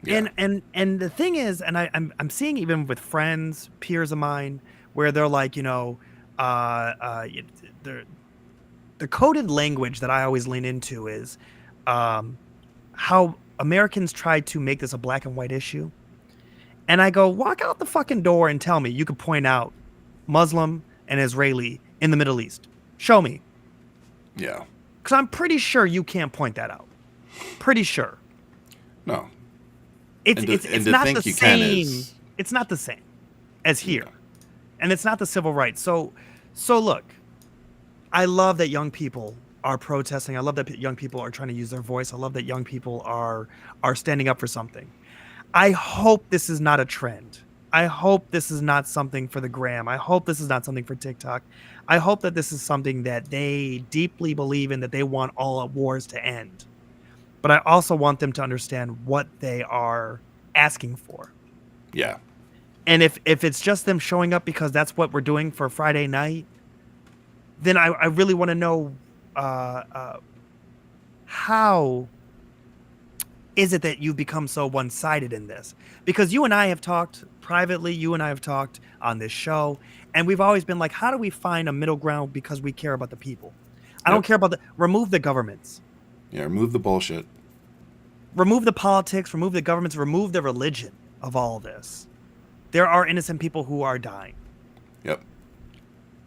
Yeah. And the thing is, and I'm seeing even with friends, peers of mine, where they're like, the coded language that I always lean into is how Americans try to make this a black and white issue. And I go, walk out the fucking door and tell me you could point out Muslim and Israeli in the Middle East. Show me. Yeah. Because I'm pretty sure you can't point that out. Pretty sure. No. It's not the same. Is, it's not the same as here. Yeah. And it's not the civil rights. So look, I love that young people are protesting. I love that young people are trying to use their voice. I love that young people are standing up for something. I hope this is not a trend. I hope this is not something for the gram. I hope this is not something for TikTok. I hope that this is something that they deeply believe in, that they want all wars to end. But I also want them to understand what they are asking for. Yeah. And if it's just them showing up because that's what we're doing for Friday night, then I really want to know how is it that you've become so one-sided in this? Because you and I have talked privately, you and I have talked on this show, and we've always been like, how do we find a middle ground because we care about the people? I don't care about remove the governments. Yeah, remove the bullshit. Remove the politics, remove the governments, remove the religion of all this. There are innocent people who are dying. Yep.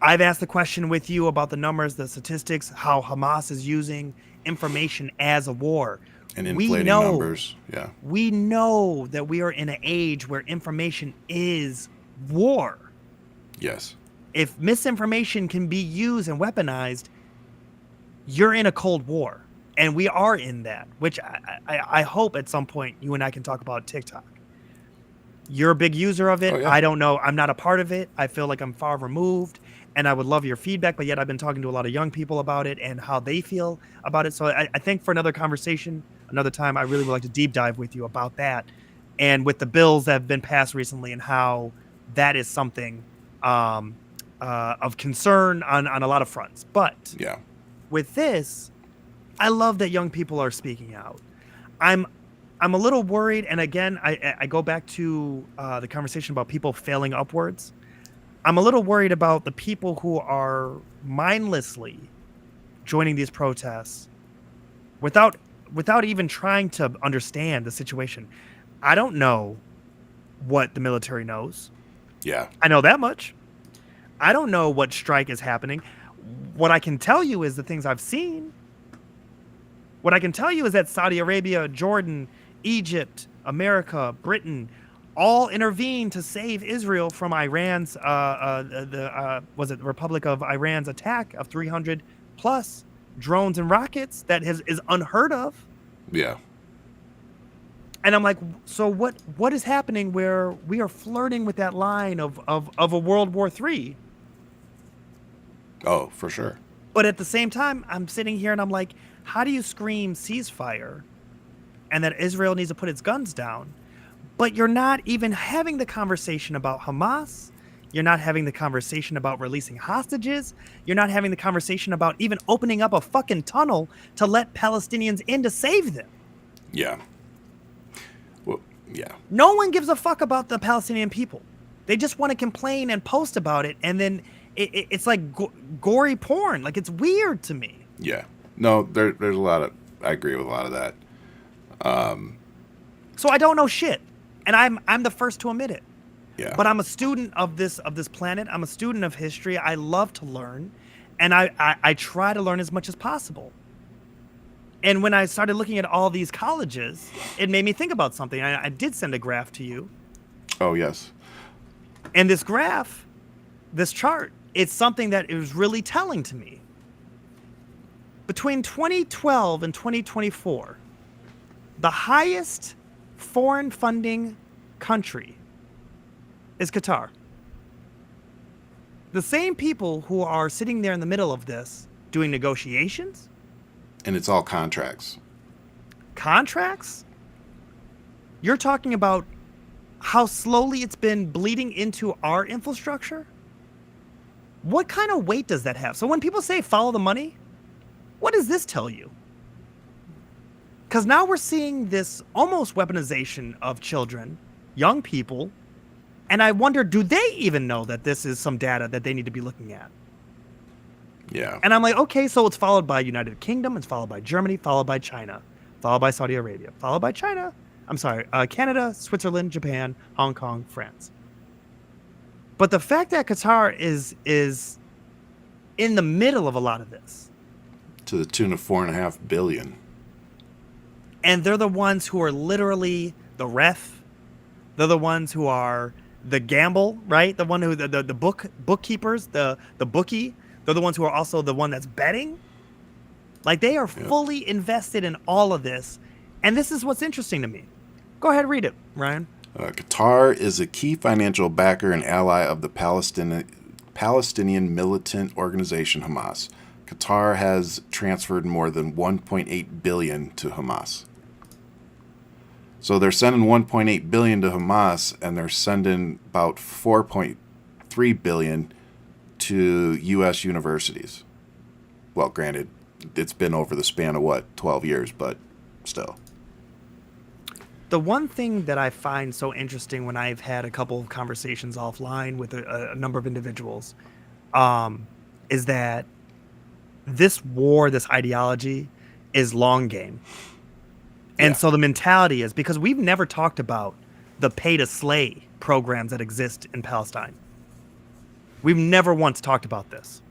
I've asked the question with you about the numbers, the statistics, how Hamas is using information as a war. And inflating numbers. Yeah. We know that we are in an age where information is war. Yes. If misinformation can be used and weaponized, you're in a Cold War. And we are in that, which I hope at some point you and I can talk about TikTok. You're a big user of it. Oh, yeah. I don't know. I'm not a part of it. I feel like I'm far removed, and I would love your feedback, but yet I've been talking to a lot of young people about it and how they feel about it. So I think for another conversation, another time, I really would like to deep dive with you about that and with the bills that have been passed recently and how that is something of concern on a lot of fronts. But yeah, with this, I love that young people are speaking out. I'm a little worried, and again, I go back to the conversation about people failing upwards. I'm a little worried about the people who are mindlessly joining these protests without even trying to understand the situation. I don't know what the military knows. Yeah. I know that much. I don't know what strike is happening. What I can tell you is the things I've seen. What I can tell you is that Saudi Arabia, Jordan, Egypt, America, Britain, all intervened to save Israel from Iran's, was it the Republic of Iran's attack of 300 plus drones and rockets that is unheard of. Yeah. And I'm like, so what is happening where we are flirting with that line of a World War III? Oh, for sure. But at the same time, I'm sitting here and I'm like, how do you scream ceasefire and that Israel needs to put its guns down, but you're not even having the conversation about Hamas? You're not having the conversation about releasing hostages. You're not having the conversation about even opening up a fucking tunnel to let Palestinians in to save them. Yeah. Well, yeah. No one gives a fuck about the Palestinian people. They just want to complain and post about it, and then it's like gory porn. Like, it's weird to me. Yeah. No, there's a lot of, I agree with a lot of that. So I don't know shit, and I'm the first to admit it. Yeah. But I'm a student of this planet. I'm a student of history. I love to learn, and I try to learn as much as possible. And when I started looking at all these colleges, it made me think about something. I did send a graph to you. Oh, yes. And this graph, this chart, it's something that is really telling to me. Between 2012 and 2024, the highest foreign funding country is Qatar. The same people who are sitting there in the middle of this doing negotiations. And it's all contracts. Contracts? You're talking about how slowly it's been bleeding into our infrastructure? What kind of weight does that have? So when people say follow the money, what does this tell you? Because now we're seeing this almost weaponization of children, young people, and I wonder, do they even know that this is some data that they need to be looking at? Yeah. And I'm like, okay, so it's followed by United Kingdom, it's followed by Germany, followed by China, followed by Saudi Arabia, followed by China, I'm sorry, Canada, Switzerland, Japan, Hong Kong, France. But the fact that Qatar is in the middle of a lot of this, To the tune of 4.5 billion. and they're the ones who are literally the ref. They're the ones who are the gamble, right? The one who the bookkeepers, the bookie. They're the ones who are also the one that's betting. Like they are Yeah. fully invested in all of this, and this is what's interesting to me. Go ahead, read it, Ryan. Qatar is a key financial backer and ally of the Palestinian militant organization Hamas. Qatar has transferred more than 1.8 billion to Hamas. So they're sending 1.8 billion to Hamas, and they're sending about 4.3 billion to U.S. universities. Well, granted, it's been over the span of 12 years, but still. The one thing that I find so interesting when I've had a couple of conversations offline with a number of individuals, is that this war, this ideology, is long game. And Yeah. so the mentality is because we've never talked about the pay to slay programs that exist in Palestine. We've never once talked about this.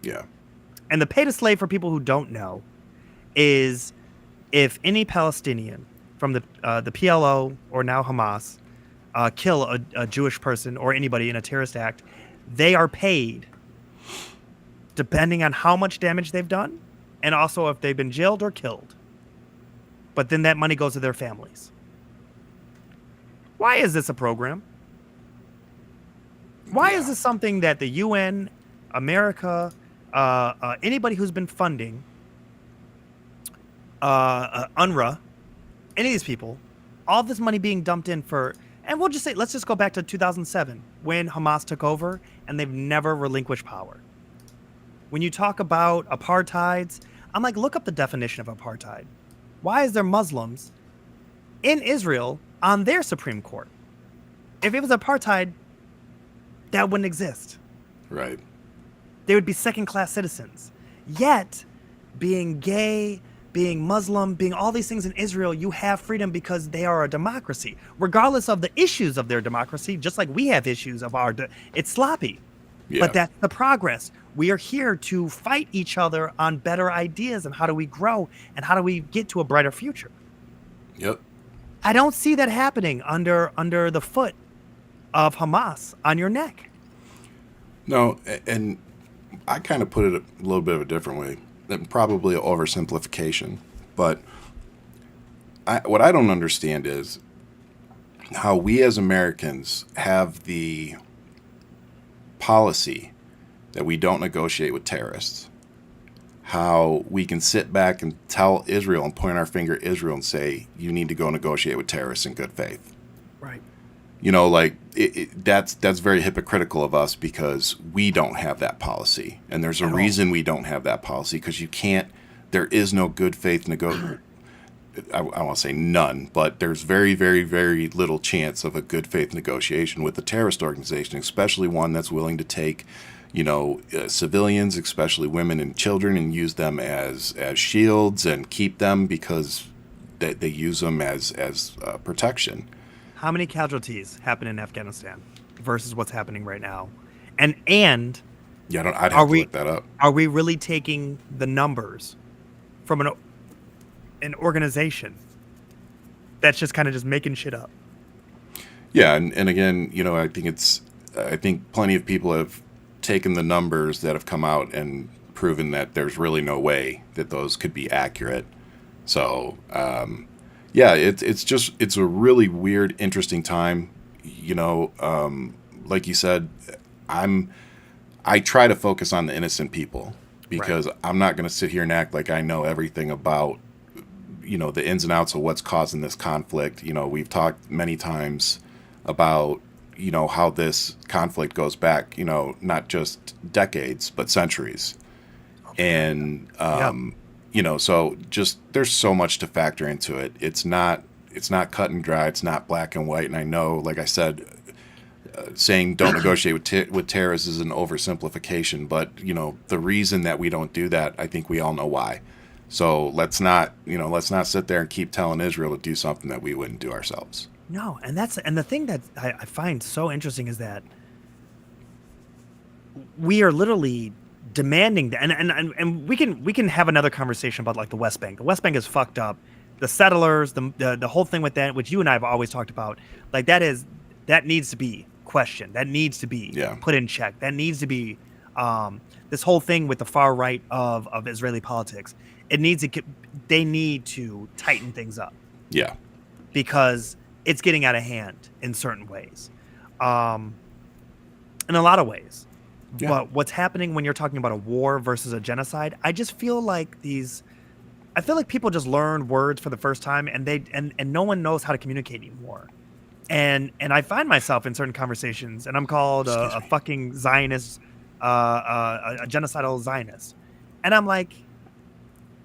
Yeah. And the pay to slay, for people who don't know, is if any Palestinian from the PLO or now Hamas kill a Jewish person or anybody in a terrorist act, they are paid depending on how much damage they've done and also if they've been jailed or killed. But then that money goes to their families. Why is this a program? Why is this something that the UN, America, anybody who's been funding UNRWA, any of these people, all this money being dumped in for, and we'll just say, let's just go back to 2007 when Hamas took over and they've never relinquished power. When you talk about apartheids, I'm like, look up the definition of apartheid. Why is there Muslims in Israel on their Supreme Court? If it was apartheid, that wouldn't exist. Right. They would be second-class citizens. Yet, being gay, being Muslim, being all these things in Israel, you have freedom because they are a democracy. Regardless of the issues of their democracy, just like we have issues of our... it's sloppy. Yeah. But that's the progress. We are here to fight each other on better ideas and how do we grow and how do we get to a brighter future. Yep. I don't see that happening under the foot of Hamas on your neck. No, and I kind of put it a little bit of a different way, and probably an oversimplification. But what I don't understand is how we as Americans have the policy that we don't negotiate with terrorists. How we can sit back and tell Israel and point our finger at Israel and say, you need to go negotiate with terrorists in good faith. Right. You know, like that's very hypocritical of us because we don't have that policy. And there's a reason we don't have that policy because you can't, there is no good faith I want to say none, but there's very, very, very little chance of a good faith negotiation with a terrorist organization, especially one that's willing to take, civilians, especially women and children, and use them as shields and keep them because they use them as protection. How many casualties happen in Afghanistan versus what's happening right now? And Yeah, I'd have to look that up. Are we really taking the numbers from an organization that's just kind of just making shit up? Yeah, and again, I think plenty of people have taken the numbers that have come out and proven that there's really no way that those could be accurate. So, it's a really weird, interesting time. Like you said, I try to focus on the innocent people because right. I'm not going to sit here and act like I know everything about, the ins and outs of what's causing this conflict. We've talked many times about, how this conflict goes back, not just decades, but centuries. And, so just there's so much to factor into it. It's not cut and dry. It's not black and white. And I know, like I said, saying don't negotiate with terrorists is an oversimplification. But, the reason that we don't do that, I think we all know why. So let's not sit there and keep telling Israel to do something that we wouldn't do ourselves. No, and the thing that I find so interesting is that we are literally demanding that, and we can have another conversation about like the West Bank. The West Bank is fucked up. The settlers, the whole thing with that, which you and I have always talked about, like that needs to be questioned. That needs to be put in check. That needs to be this whole thing with the far right of Israeli politics. They need to tighten things up. Yeah, because it's getting out of hand in certain ways, in a lot of ways. Yeah. But what's happening when you're talking about a war versus a genocide, I just feel like people just learn words for the first time, and no one knows how to communicate anymore. And I find myself in certain conversations, and I'm called a fucking Zionist, a genocidal Zionist, and I'm like,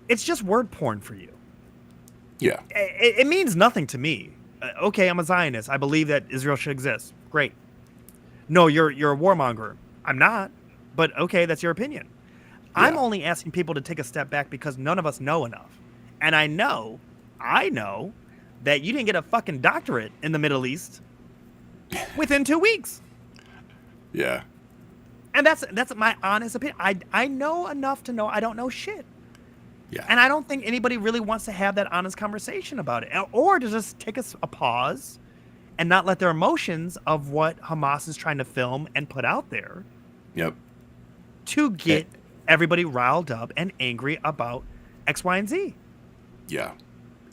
it's just word porn for you. Yeah, it means nothing to me. Okay, I'm a Zionist. I believe that Israel should exist. Great. No, you're a warmonger. I'm not, but okay, that's your opinion. Yeah. I'm only asking people to take a step back because none of us know enough. And I know that you didn't get a fucking doctorate in the Middle East within 2 weeks. Yeah. And that's my honest opinion. I know enough to know I don't know shit. Yeah. And I don't think anybody really wants to have that honest conversation about it, or to just take a pause and not let their emotions of what Hamas is trying to film and put out there. Yep. To get everybody riled up and angry about X, Y, and Z. Yeah.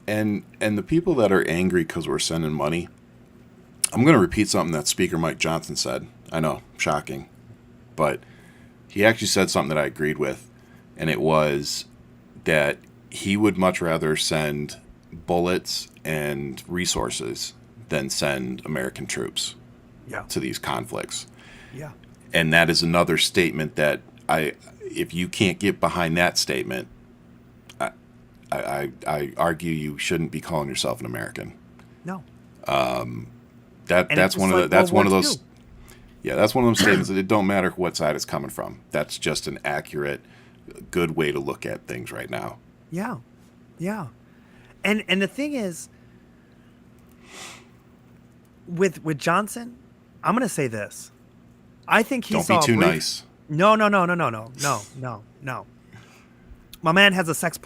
And the people that are angry because we're sending money, I'm going to repeat something that Speaker Mike Johnson said. I know, shocking. But he actually said something that I agreed with, and it was that he would much rather send bullets and resources than send American troops to these conflicts. Yeah. And that is another statement that if you can't get behind that statement, I argue you shouldn't be calling yourself an American. No. That's one of those. Yeah, that's one of those statements that it don't matter what side it's coming from. That's just an accurate, good way to look at things right now. Yeah. Yeah. And the thing is, with Johnson, I'm going to say this. I think he Don't be too nice. No. My man has a sex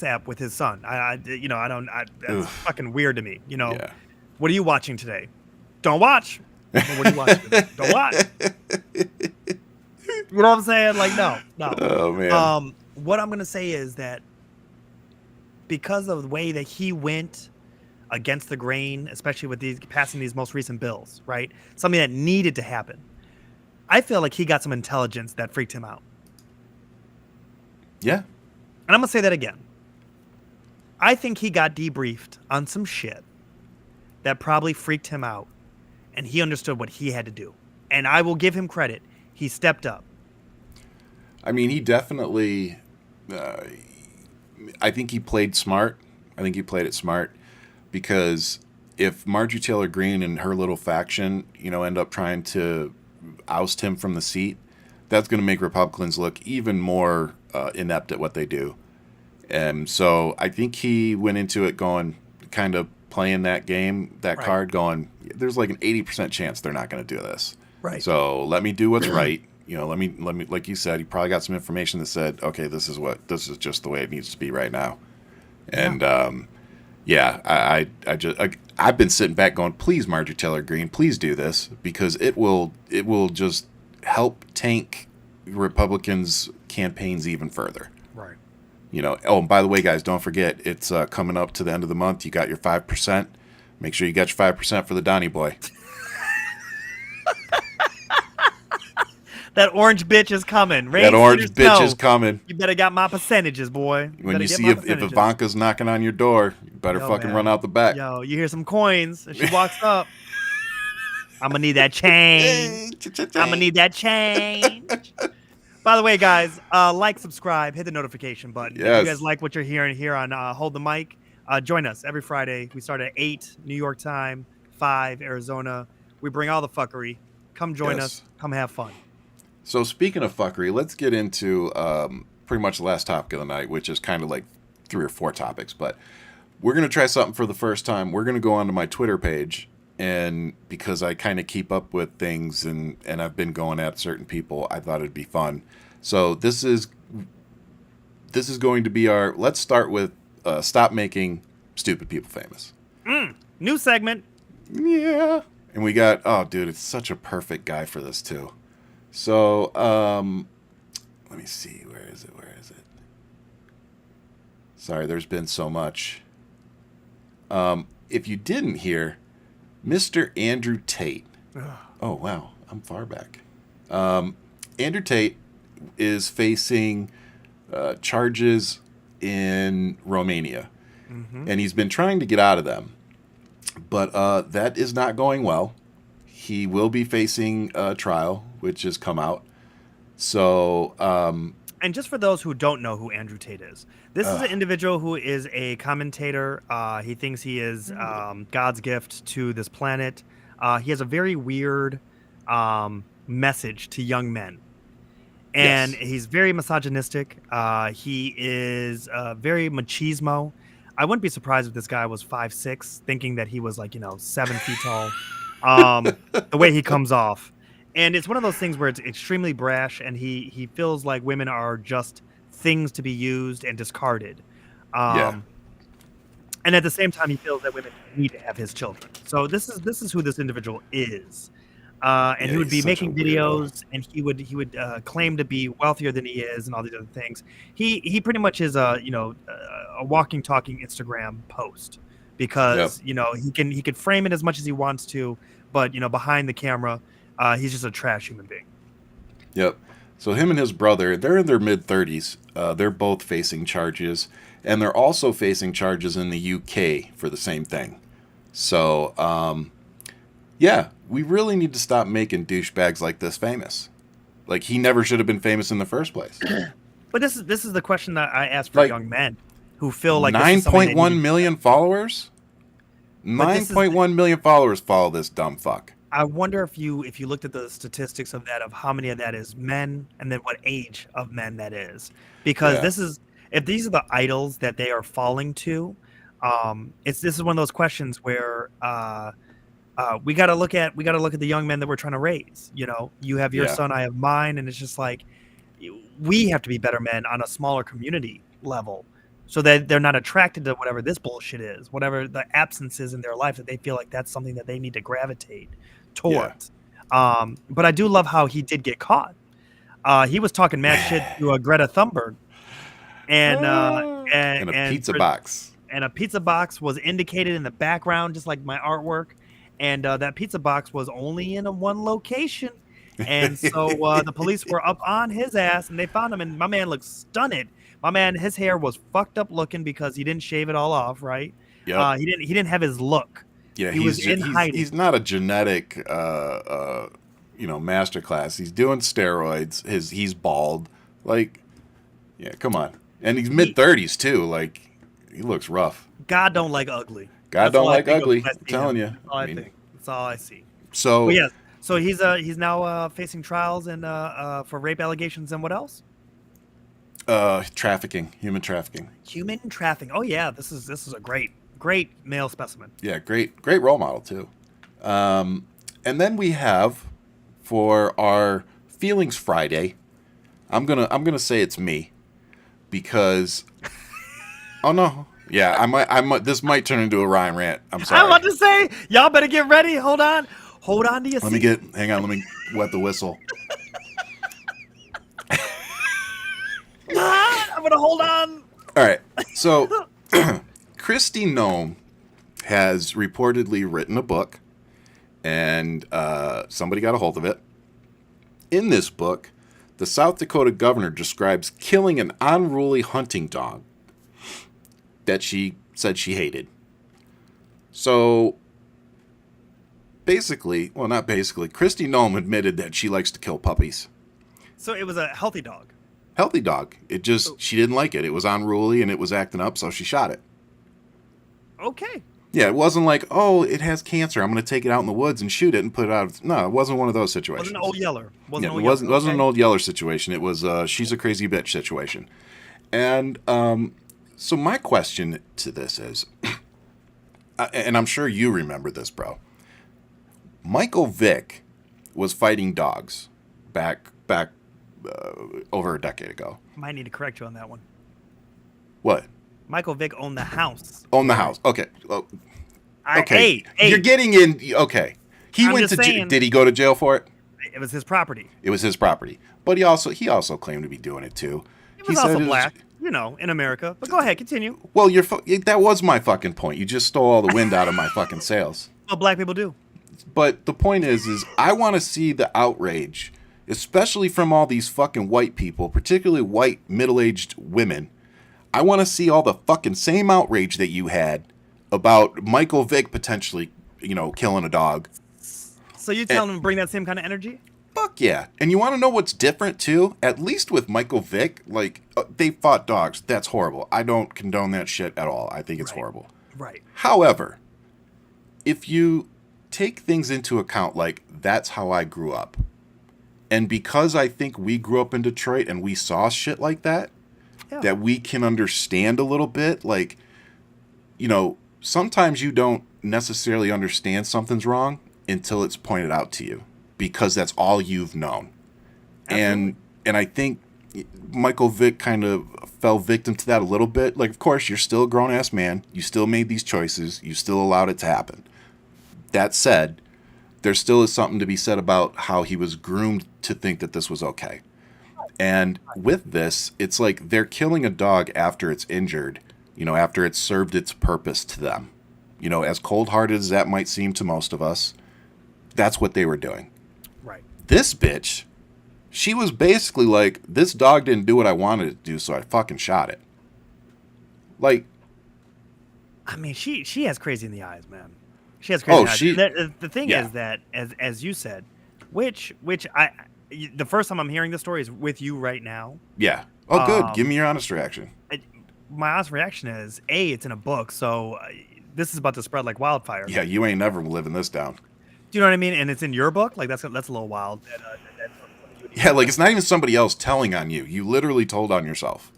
app with his son. That's fucking weird to me. Yeah. What are you watching today? Don't watch. What are you watching today? Don't watch. You know what I'm saying? Like, no. Oh man. What I'm gonna say is that because of the way that he went against the grain, especially with passing these most recent bills, right? Something that needed to happen. I feel like he got some intelligence that freaked him out. Yeah. And I'm gonna say that again. I think he got debriefed on some shit that probably freaked him out, and he understood what he had to do. And I will give him credit. He stepped up. I mean, he definitely, I think he played smart. I think he played it smart because if Marjorie Taylor Greene and her little faction, end up trying to oust him from the seat, that's going to make Republicans look even more inept at what they do. And so I think he went into it going, kind of playing that game, that card, going, there's like an 80% chance they're not going to do this. Right. So let me do what's right. Let me, like you said, he probably got some information that said, okay, this is just the way it needs to be right now. And, I've been sitting back going, please, Marjorie Taylor Greene, please do this, because it will just help tank Republicans' campaigns even further. Right. Oh, and by the way, guys, don't forget, it's coming up to the end of the month. You got your 5%. Make sure you got your 5% for the Donnie Boy. That orange bitch is coming. That orange bitch is coming. You better got my percentages, boy. When you see if Ivanka's knocking on your door, you better run out the back. Yo, you hear some coins as she walks up. I'm going to need that change. I'm going to need that change. By the way, guys, like, subscribe, hit the notification button. Yes. If you guys like what you're hearing here on Hold the Mic, join us every Friday. We start at 8 New York time, 5 Arizona. We bring all the fuckery. Come join us. Come have fun. So speaking of fuckery, let's get into pretty much the last topic of the night, which is kind of like 3 or 4 topics. But we're going to try something for the first time. We're going to go onto my Twitter page, and because I kind of keep up with things and I've been going at certain people, I thought it'd be fun. So this is going to be our, let's start with stop making stupid people famous. New segment. Yeah. And we got, oh, dude, it's such a perfect guy for this, too. So, let me see. Where is it? Sorry, there's been so much. If you didn't hear, Mr. Andrew Tate. Oh, wow. I'm far back. Andrew Tate is facing charges in Romania. Mm-hmm. And he's been trying to get out of them. But that is not going well. He will be facing a trial, which has come out. So, and just for those who don't know who Andrew Tate is, this is an individual who is a commentator. He thinks he is God's gift to this planet. He has a very weird message to young men. And he's very misogynistic. He is very machismo. I wouldn't be surprised if this guy was 5'6", thinking that he was 7 feet tall. The way he comes off. And it's one of those things where it's extremely brash, and he feels like women are just things to be used and discarded. And at the same time, he feels that women need to have his children. So this is who this individual is. And he would be making videos, and he would claim to be wealthier than he is, and all these other things. He pretty much is a walking, talking Instagram post, because he can frame it as much as he wants to, but behind the camera, he's just a trash human being. Yep. So him and his brother, they're in their mid-30s. They're both facing charges, and they're also facing charges in the UK for the same thing. So, we really need to stop making douchebags like this famous. Like, he never should have been famous in the first place. But this is the question that I ask for young men who feel like 9.1 million followers. 9.1 million followers follow this dumb fuck. I wonder if you looked at the statistics of how many of that is men, and then what age of men that is, because if these are the idols that they are falling to, this is one of those questions where we got to look at the young men that we're trying to raise. You have your son, I have mine, and it's just like we have to be better men on a smaller community level, so that they're not attracted to whatever this bullshit is, whatever the absence is in their life, that they feel like that's something that they need to gravitate towards. But I do love how he did get caught. He was talking mad shit to Greta Thunberg, and a pizza box. And a pizza box was indicated in the background, just like my artwork. And that pizza box was only in one location. And so the police were up on his ass, and they found him. And my man looked stunted. My man, his hair was fucked up looking because he didn't shave it all off, right? Yep. He didn't have his look. Yeah, he's not a genetic masterclass. He's doing steroids. He's bald. Like, yeah, come on. And he's mid-30s too. Like, he looks rough. God don't like ugly. God don't like ugly. I'm telling you. That's all I think. That's all I see. So So he's now facing trials and for rape allegations, and what else? Trafficking, human trafficking. Human trafficking. Oh yeah, this is a great male specimen. Yeah, great role model too. And then we have, for our Feelings Friday, I'm gonna say it's me, because oh no. Yeah, I might. This might turn into a Ryan rant. I'm sorry. I'm about to say, y'all better get ready. Hold on to your seat. Hang on. Let me wet the whistle. I'm gonna hold on. All right. So, Kristi Noem has reportedly written a book, and somebody got a hold of it. In this book, the South Dakota governor describes killing an unruly hunting dog that she said she hated. So, Kristi Noem admitted that she likes to kill puppies. So it was a healthy dog. Healthy dog. She didn't like it. It was unruly and it was acting up, so she shot it. Okay. Yeah, it wasn't like, oh, it has cancer. I'm going to take it out in the woods and shoot it and put it out. No, it wasn't one of those Wasn't situations. an old yeller. Yeah, Wasn't it old wasn't yeller. wasn't an Okay. old yeller situation. It was she's a crazy bitch situation. And so my question to this is, and I'm sure you remember this, bro. Michael Vick was fighting dogs back over a decade ago. Might need to correct you on that one. What? Michael Vick owned the house. Own the house. Okay. Well, okay. Hey, You're getting in. Okay. He I'm went just to. saying. Did he go to jail for it? It was his property. It was his property, but he also claimed to be doing it too. He was also black, in America. But go ahead, continue. Well, that was my fucking point. You just stole all the wind out of my fucking sails. What black people do. But the point is I want to see the outrage, especially from all these fucking white people, particularly white middle-aged women. I want to see all the fucking same outrage that you had about Michael Vick potentially, killing a dog. So you telling him to bring that same kind of energy? Fuck yeah. And you want to know what's different too? At least with Michael Vick, they fought dogs. That's horrible. I don't condone that shit at all. I think it's horrible. Right. However, if you take things into account, that's how I grew up. And because I think we grew up in Detroit and we saw shit like that, that we can understand a little bit, sometimes you don't necessarily understand something's wrong until it's pointed out to you, because that's all you've known. Absolutely. And I think Michael Vick kind of fell victim to that a little bit. Of course, you're still a grown-ass man. You still made these choices. You still allowed it to happen. That said, there still is something to be said about how he was groomed to think that this was okay. And with this, it's like they're killing a dog after it's injured, after it's served its purpose to them. As cold-hearted as that might seem to most of us, that's what they were doing. Right. This bitch, she was basically like, this dog didn't do what I wanted it to do, so I fucking shot it. I mean, she has crazy in the eyes, man. She has crazy in the eyes. The thing is that, as you said, which the first time I'm hearing this story is with you right now. Yeah. Oh, good. Give me your honest reaction. My honest reaction is, A, it's in a book, so this is about to spread like wildfire. Yeah, you ain't never living this down. Do you know what I mean? And it's in your book? That's a little wild. Yeah, it's not even somebody else telling on you. You literally told on yourself.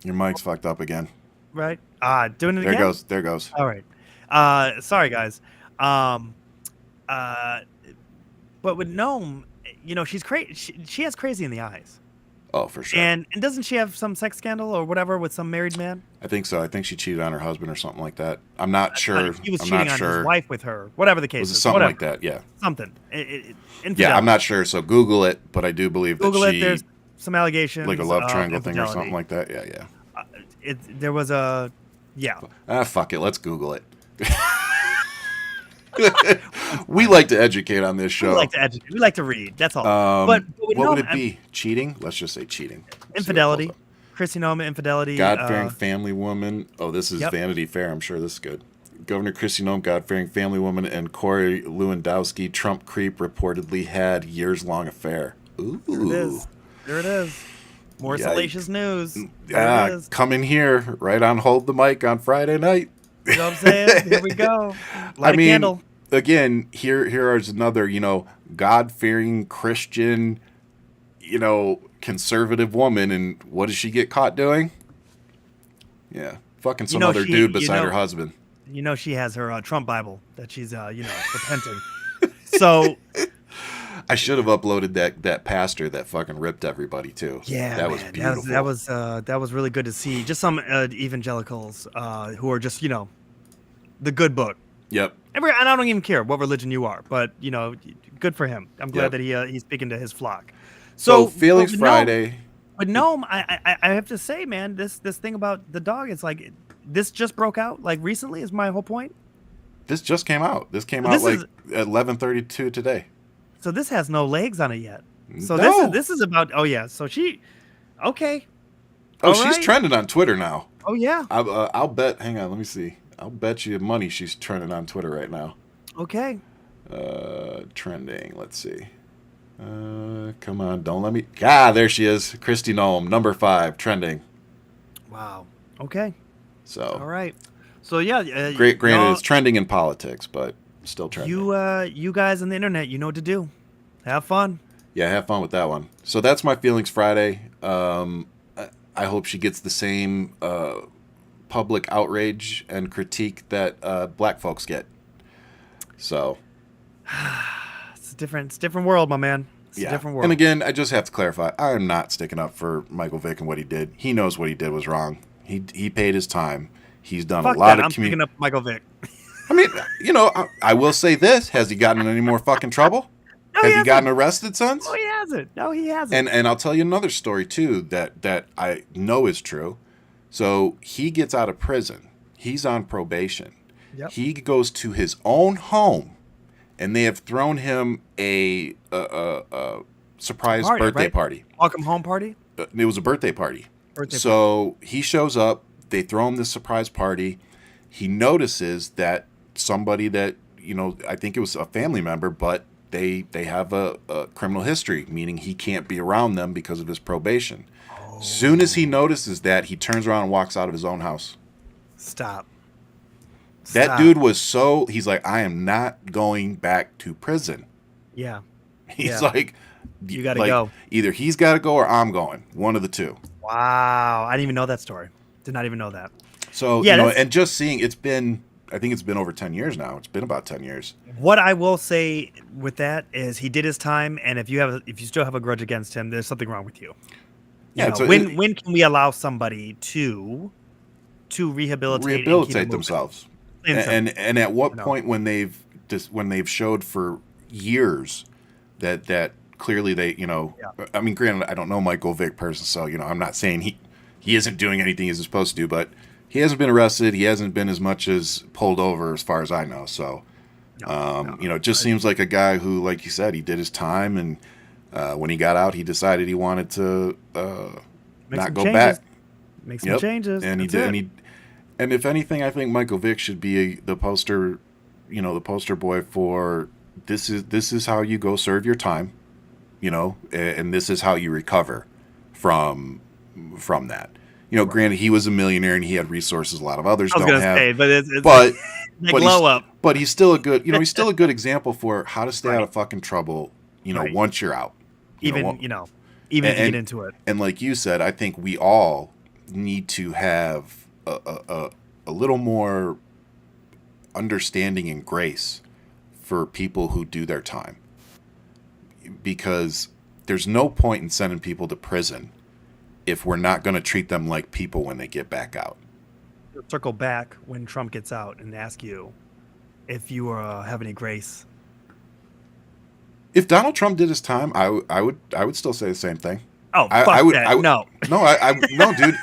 Your mic's fucked up again. Right? Doing it there again? There goes. All right. Sorry, guys. But with Gnome, she's crazy. She has crazy in the eyes. Oh, for sure. And doesn't she have some sex scandal or whatever with some married man? I think so. I think she cheated on her husband or something like that. I'm not sure. He was cheating on his wife with her. Whatever the case is. Something like that, yeah. Something. Yeah, I'm not sure. So Google it, but I do believe that she... There's some allegations. Like a love triangle thing or something like that. Yeah. There was a... Yeah. Fuck it. Let's Google it. We like to educate on this show. We like to educate. We like to read. That's all. But what would it be? Cheating? Let's just say cheating. Infidelity. Chrissy Noma, infidelity. God-fearing family woman. Oh, this is Vanity Fair. I'm sure this is good. Governor Chrissy Nome, God-fearing family woman, and Corey Lewandowski, Trump creep, reportedly had years-long affair. Ooh. There it is. More salacious news. Coming here, right on Hold the Mic on Friday night. You know what I'm saying? Here we go. Light a candle. Again, here is another, God-fearing Christian, conservative woman, and what does she get caught doing? Yeah, fucking some other dude beside her husband. She has her Trump Bible that she's, repenting. So... I should have uploaded that pastor that fucking ripped everybody too. Yeah, that was beautiful. That was really good to see. Just some evangelicals who are just the good book. Yep. And I don't even care what religion you are, but good for him. I'm glad that he's speaking to his flock. So Feelings Friday. But Gnome, I have to say, man, this thing about the dog is like this just broke out like recently. Is my whole point. This just came out. This came out at 11:32 today. So this has no legs on it yet. So this is about. Oh yeah. So she. Okay. Oh, she's trending on Twitter now. Oh yeah. I'll bet. Hang on. Let me see. I'll bet you money she's trending on Twitter right now. Okay. Trending. Let's see. Come on. Don't let me. There she is. Christy Nome, number 5, trending. Wow. Okay. So, All right. So yeah, great. Granted, y'all, it's trending in politics, but still trending. you guys on the internet, you know what to do. Have fun. Yeah, have fun with that one. So that's my feelings Friday. I hope she gets the same public outrage and critique that black folks get. So It's a different world, my man. It's a yeah. different And world. again, I just have to clarify: I am not sticking up for Michael Vick and what he did. He knows what he did was wrong. He paid his time. He's done a Fuck lot that. of I'm picking up Michael Vick. I mean, I will say this: has he gotten in any more fucking trouble? No, he Has he gotten hasn't. arrested since? No, he hasn't. No, he hasn't. And I'll tell you another story too that I know is true. So he gets out of prison. He's on probation. Yep. He goes to his own home, and they have thrown him a surprise birthday party. Welcome home party. It was a birthday party. Birthday So he shows up. They throw him this surprise party. He notices that somebody that I think it was a family member, but they have a criminal history, meaning he can't be around them because of his probation. Soon as he notices that, he turns around and walks out of his own house. Stop. That dude was he's like, I am not going back to prison. Yeah. He's like, you got to go. Either he's got to go or I'm going. One of the two. Wow. I didn't even know that story. Did not even know that. So, yeah, and just seeing, I think it's been over 10 years now. It's been about 10 years. What I will say with that is he did his time. And if you still have a grudge against him, there's something wrong with you. When can we allow somebody to rehabilitate themselves? And at what point when they've showed for years that clearly they I mean, granted, I don't know Michael Vick person, so I'm not saying he isn't doing anything he's supposed to do, but he hasn't been arrested. He hasn't been as much as pulled over as far as I know. So it just seems like a guy who, like you said, he did his time, and when he got out, he decided he wanted to not go back. Make some changes. And he did. And if anything, I think Michael Vick should be the poster boy for this is how you go serve your time, and this is how you recover from that. Granted, he was a millionaire and he had resources a lot of others don't have. Say, but it's but glow up. But he's still a good, he's still a good example for how to stay out of fucking trouble, once you're out. Even to get into it. And like you said, I think we all need to have a little more understanding and grace for people who do their time, because there's no point in sending people to prison if we're not going to treat them like people when they get back out. Circle back when Trump gets out and ask you if you have any grace. If Donald Trump did his time, I would still say the same thing. Oh, no, dude.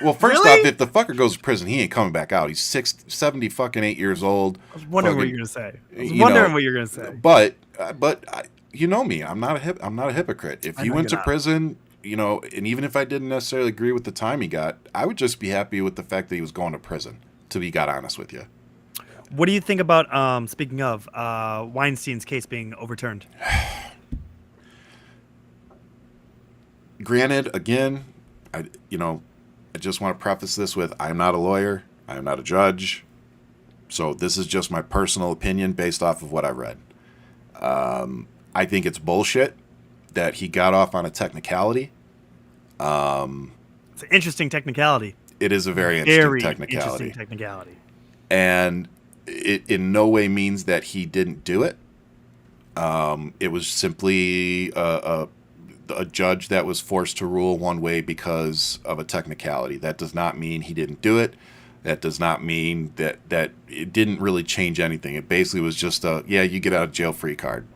Well, first off, if the fucker goes to prison, he ain't coming back out. He's 70 fucking 8 years old. I was wondering what you're gonna say. What you're gonna say. But you know me, I'm not a hypocrite. If he went to prison, and even if I didn't necessarily agree with the time he got, I would just be happy with the fact that he was going to prison, to be God honest with you. What do you think about, speaking of, Weinstein's case being overturned? Granted, again, I just want to preface this with, I'm not a lawyer. I am not a judge. So this is just my personal opinion based off of what I read. I think it's bullshit that he got off on a technicality. It's an interesting technicality. It is a very interesting technicality. And it in no way means that he didn't do it. It was simply a judge that was forced to rule one way because of a technicality. That does not mean he didn't do it. That does not mean that it didn't really change anything. It basically was just you get out of jail free card.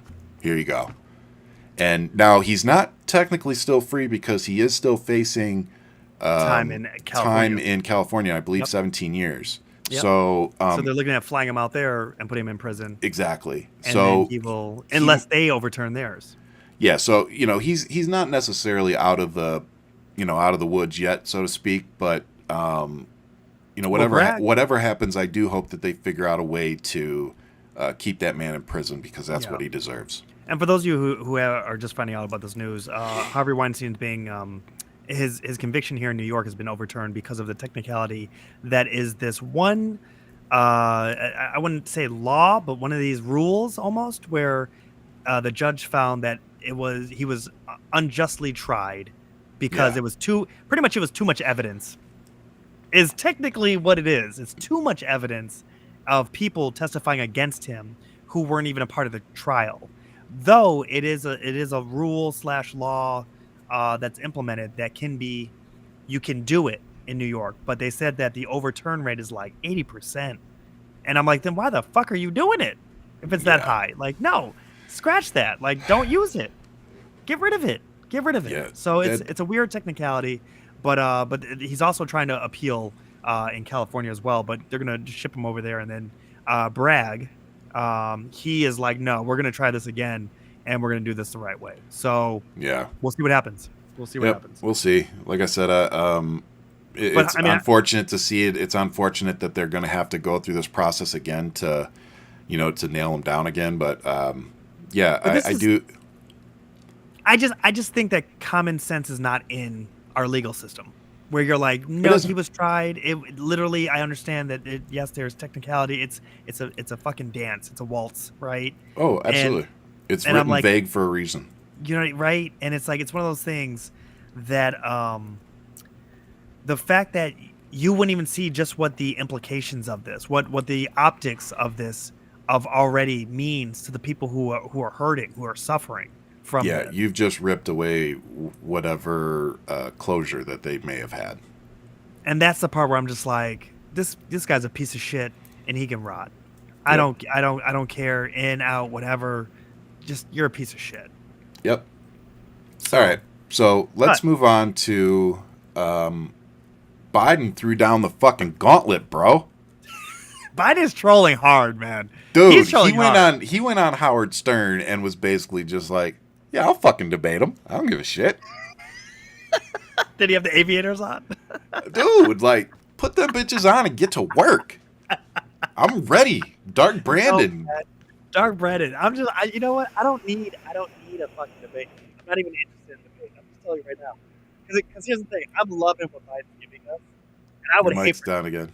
Here you go. And now he's not technically still free because he is still facing time in California, I believe 17 years. Yep. So they're looking at flying him out there and putting him in prison. Exactly. And then he will, unless they overturn theirs. Yeah, so he's not necessarily out of the woods yet, so to speak, but whatever happens, I do hope that they figure out a way to keep that man in prison, because that's what he deserves. And for those of you who are just finding out about this news, Harvey Weinstein's being his conviction here in New York has been overturned because of the technicality that is this one. I wouldn't say law, but one of these rules almost where the judge found that he was unjustly tried because Yeah. it was too much evidence. Is technically what it is. It's too much evidence of people testifying against him who weren't even a part of the trial. Though it is a rule slash law that's implemented that you can do it in New York, but they said that the overturn rate is like 80%. And I'm like, then why the fuck are you doing it if it's that Yeah. high? Like, no, scratch that. Like, don't use it. Get rid of it. Get rid of it. Yeah. So it's That, it's a weird technicality, but he's also trying to appeal in California as well. But they're gonna ship him over there, and then Bragg, he is like, no, we're gonna try this again, and we're gonna do this the right way. So yeah. we'll see what happens. We'll see what Yep. happens. We'll see. Like I said, But it's I mean, unfortunate to see it. It's unfortunate that they're going to have to go through this process again to, to nail him down again. But yeah, this I is do. I just think that common sense is not in our legal system, where you're like, no, isn't. he was tried. It literally, I understand that. Yes, there's technicality. It's a fucking dance. It's a waltz, right? Oh, And absolutely. It's and I'm written like, vague for a reason. right? And it's like it's one of those things that the fact that you wouldn't even see just what the implications of this, what the optics of this of already means to the people who are hurting, who are suffering from Yeah, this. you've just ripped away whatever closure that they may have had. And that's the part where I'm just like, this guy's a piece of shit, and he can rot. I Yep. don't care, in, out, whatever. Just you're a piece of shit. Yep. So, All right. So let's but move on to Biden threw down the fucking gauntlet, bro. Biden's trolling hard, man. Dude, He's trolling hard. he went on Howard Stern and was basically just like, yeah, I'll fucking debate him. I don't give a shit. Did he have the aviators on? Dude, like, put them bitches on and get to work. I'm ready. Dark Brandon. Oh, Dark Brandon. You know what? I don't need a fucking debate. I'm not even interested in debate. I'm just telling you right now. Because here's the thing. I'm loving what Biden's giving us, and I Your would hate mic's for down again. him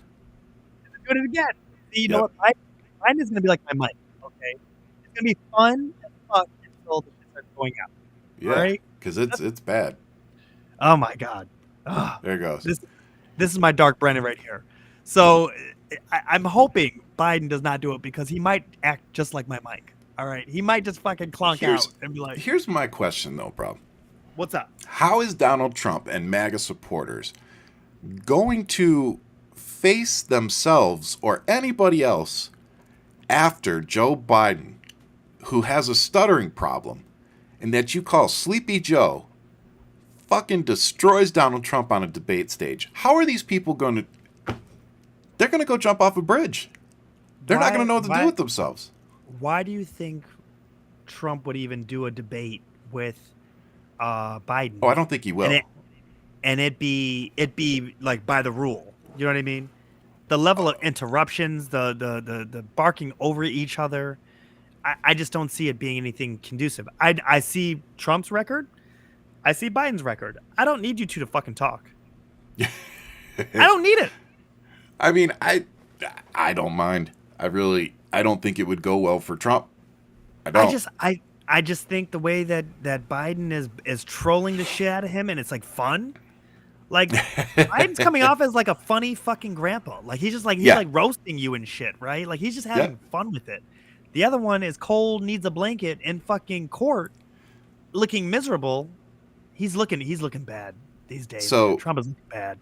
to do it again. See, you know Yep. what? Biden is going to be like my mic. Okay, it's going to be fun as fuck until the shit starts going out. Yeah, All right. because it's bad. Oh my god. Ugh. There it goes. This is my Dark Brandon right here. So I'm hoping Biden does not do it because he might act just like my mic. All right, he might just fucking clonk out and be like, Here's my question, though, bro. "What's up?" How is Donald Trump and MAGA supporters going to face themselves or anybody else after Joe Biden, who has a stuttering problem, and that you call Sleepy Joe, fucking destroys Donald Trump on a debate stage? How are these people going to... They're going to go jump off a bridge. They're not going to know what to do with themselves. Why do you think Trump would even do a debate with Biden? Oh, I don't think he will. And it be like by the rule. You know what I mean? The level of interruptions, the barking over each other. I just don't see it being anything conducive. I see Trump's record. I see Biden's record. I don't need you two to fucking talk. I don't need it. I mean, I don't mind. I don't think it would go well for Trump. I don't. I just think the way that Biden is trolling the shit out of him, and it's like fun. Like Biden's coming off as like a funny fucking grandpa. Like he's like roasting you and shit, right? Like he's just having fun with it. The other one is cold, needs a blanket in fucking court, looking miserable. He's looking bad these days. So Trump is looking bad.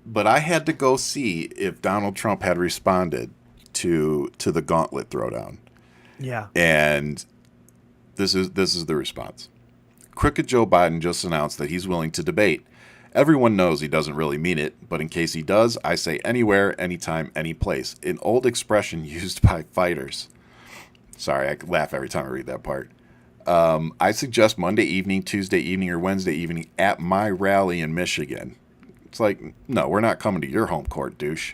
But I had to go see if Donald Trump had responded to the gauntlet throwdown. Yeah. And this is the response. Crooked Joe Biden just announced that he's willing to debate. Everyone knows he doesn't really mean it, but in case he does, I say anywhere, anytime, any place. An old expression used by fighters. Sorry, I laugh every time I read that part. I suggest Monday evening, Tuesday evening, or Wednesday evening at my rally in Michigan. It's like, no, we're not coming to your home court, douche.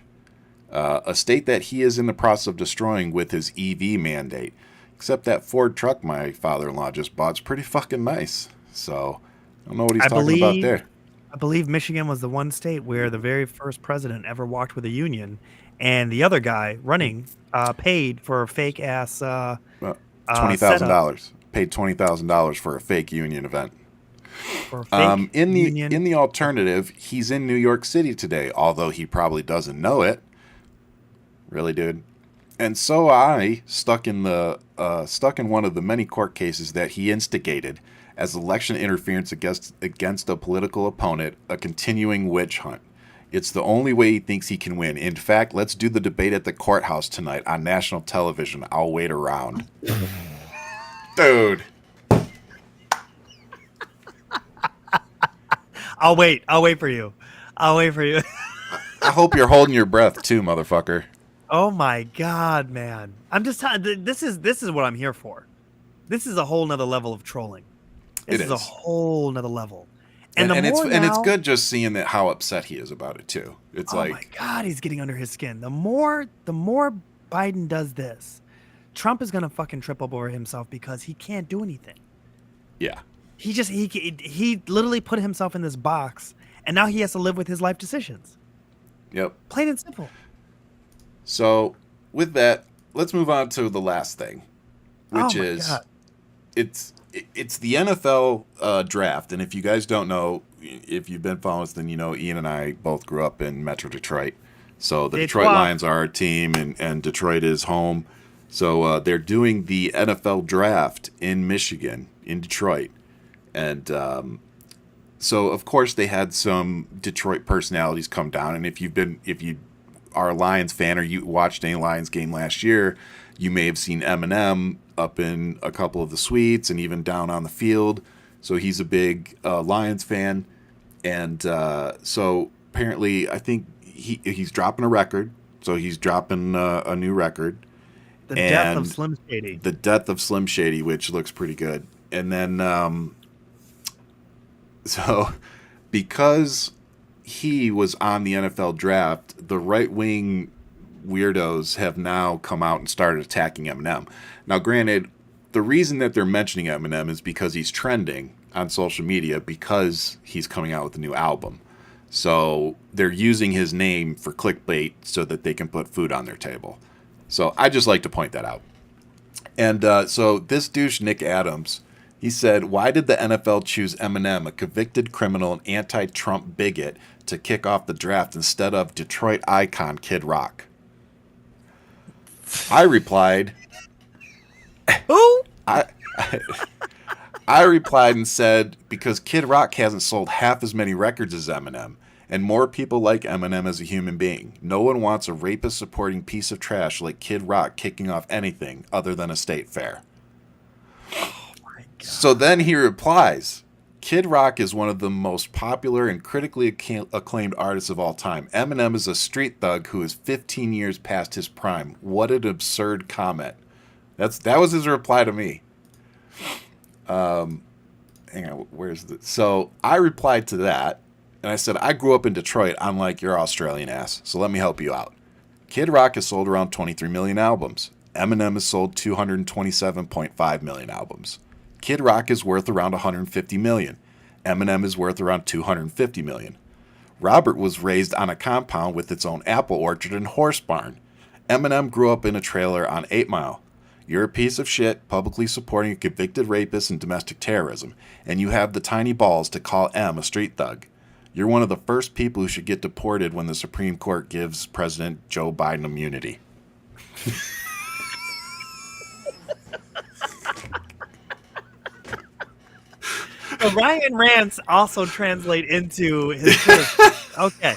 A state that he is in the process of destroying with his EV mandate. Except that Ford truck my father-in-law just bought's pretty fucking nice. So, I don't know what he's talking about there. I believe Michigan was the one state where the very first president ever walked with a union, and the other guy running paid for a fake ass Twenty thousand setup dollars paid $20,000 for a fake union event. for a fake union. In the alternative, he's in New York City today, although he probably doesn't know it. Really, dude. And so I stuck in one of the many court cases that he instigated as election interference against a political opponent, a continuing witch hunt. It's the only way he thinks he can win. In fact, let's do the debate at the courthouse tonight on national television. I'll wait around. Dude. I'll wait. I'll wait for you. I'll wait for you. I hope you're holding your breath too, motherfucker. Oh my God, man! I'm just this is what I'm here for. This is a whole nother level of trolling. This is a whole nother level. And it's good just seeing that how upset he is about it too. It's oh my God, he's getting under his skin. The more Biden does this, Trump is gonna fucking trip up over himself because he can't do anything. Yeah. He literally put himself in this box, and now he has to live with his life decisions. Yep. Plain and simple. So with that, let's move on to the last thing, which is God. it's the NFL draft. And if you guys don't know, if you've been following us, then you know Ian and I both grew up in Metro Detroit. So the Detroit Lions are our team, and Detroit is home. So they're doing the NFL draft in Michigan, in Detroit. And so, of course, they had some Detroit personalities come down. And if you are a Lions fan or you watched any Lions game last year, you may have seen Eminem up in a couple of the suites and even down on the field. So he's a big Lions fan. And so apparently, I think he's dropping a record. So he's dropping a new record. The death of Slim Shady. The death of Slim Shady, which looks pretty good. And then, so because he was on the NFL draft, the right-wing weirdos have now come out and started attacking Eminem. Now, granted, the reason that they're mentioning Eminem is because he's trending on social media because he's coming out with a new album. So they're using his name for clickbait so that they can put food on their table. So I just like to point that out. And so this douche, Nick Adams, he said, why did the NFL choose Eminem, a convicted criminal and anti-Trump bigot, to kick off the draft instead of Detroit icon Kid Rock? I replied, Who? I replied and said, because Kid Rock hasn't sold half as many records as Eminem, and more people like Eminem as a human being. No one wants a rapist-supporting piece of trash like Kid Rock kicking off anything other than a state fair. So then he replies, Kid Rock is one of the most popular and critically acclaimed artists of all time. Eminem is a street thug who is 15 years past his prime. What an absurd comment. That was his reply to me. Hang on, where's the... So I replied to that, and I said, I grew up in Detroit, unlike your Australian ass, so let me help you out. Kid Rock has sold around 23 million albums. Eminem has sold 227.5 million albums. Kid Rock is worth around 150 million. Eminem is worth around 250 million. Robert was raised on a compound with its own apple orchard and horse barn. Eminem grew up in a trailer on 8 Mile. You're a piece of shit publicly supporting a convicted rapist and domestic terrorism, and you have the tiny balls to call M a street thug. You're one of the first people who should get deported when the Supreme Court gives President Joe Biden immunity. So Ryan rants also translate into his okay.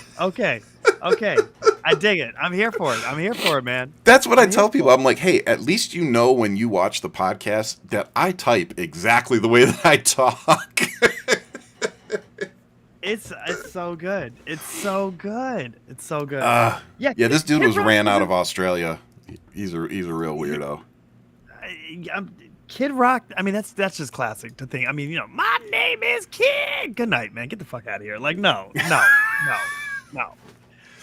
I dig it. I'm here for it, man. That's what I tell people. I'm like, hey, at least you know when you watch the podcast that I type exactly the way that I talk. It's so good. It's so good. Yeah, this dude ran out of Australia. He's a real weirdo. Kid Rock, I mean, that's just classic to think. I mean, my name is Kid. Good night, man. Get the fuck out of here. Like, no.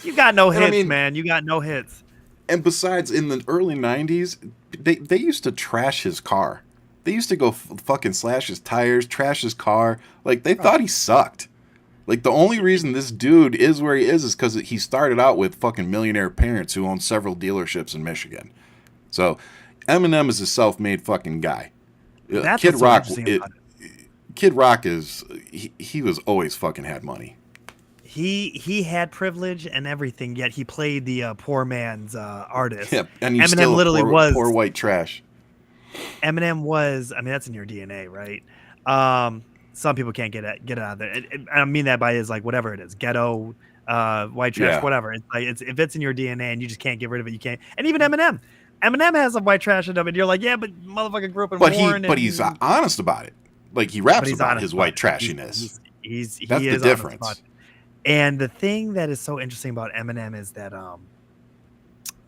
You got no hits, man. You got no hits. And besides, in the early 90s, they used to trash his car. They used to go fucking slash his tires, trash his car. Like, they thought he sucked. Like the only reason this dude is where he is because he started out with fucking millionaire parents who own several dealerships in Michigan. So Eminem is a self-made fucking guy. That's Kid what's so Rock, interesting about it. Kid Rock is he was always fucking had money. He had privilege and everything, yet he played the poor man's artist. Yeah, and he's Eminem still a literally poor was. white trash. Eminem was. I mean, that's in your DNA, right? Some people can't get it out of there. I mean that by is like whatever it is, ghetto, white trash, Yeah, whatever. It's like if it's in your DNA and you just can't get rid of it, you can't. And even Eminem has some white trash in him, and you're like, yeah, but motherfucker grew up in Warren, but he's and honest about it. Like he but raps he's about honest his about white it. trashiness. He That's the is honest about difference. it. And the thing that is so interesting about Eminem is that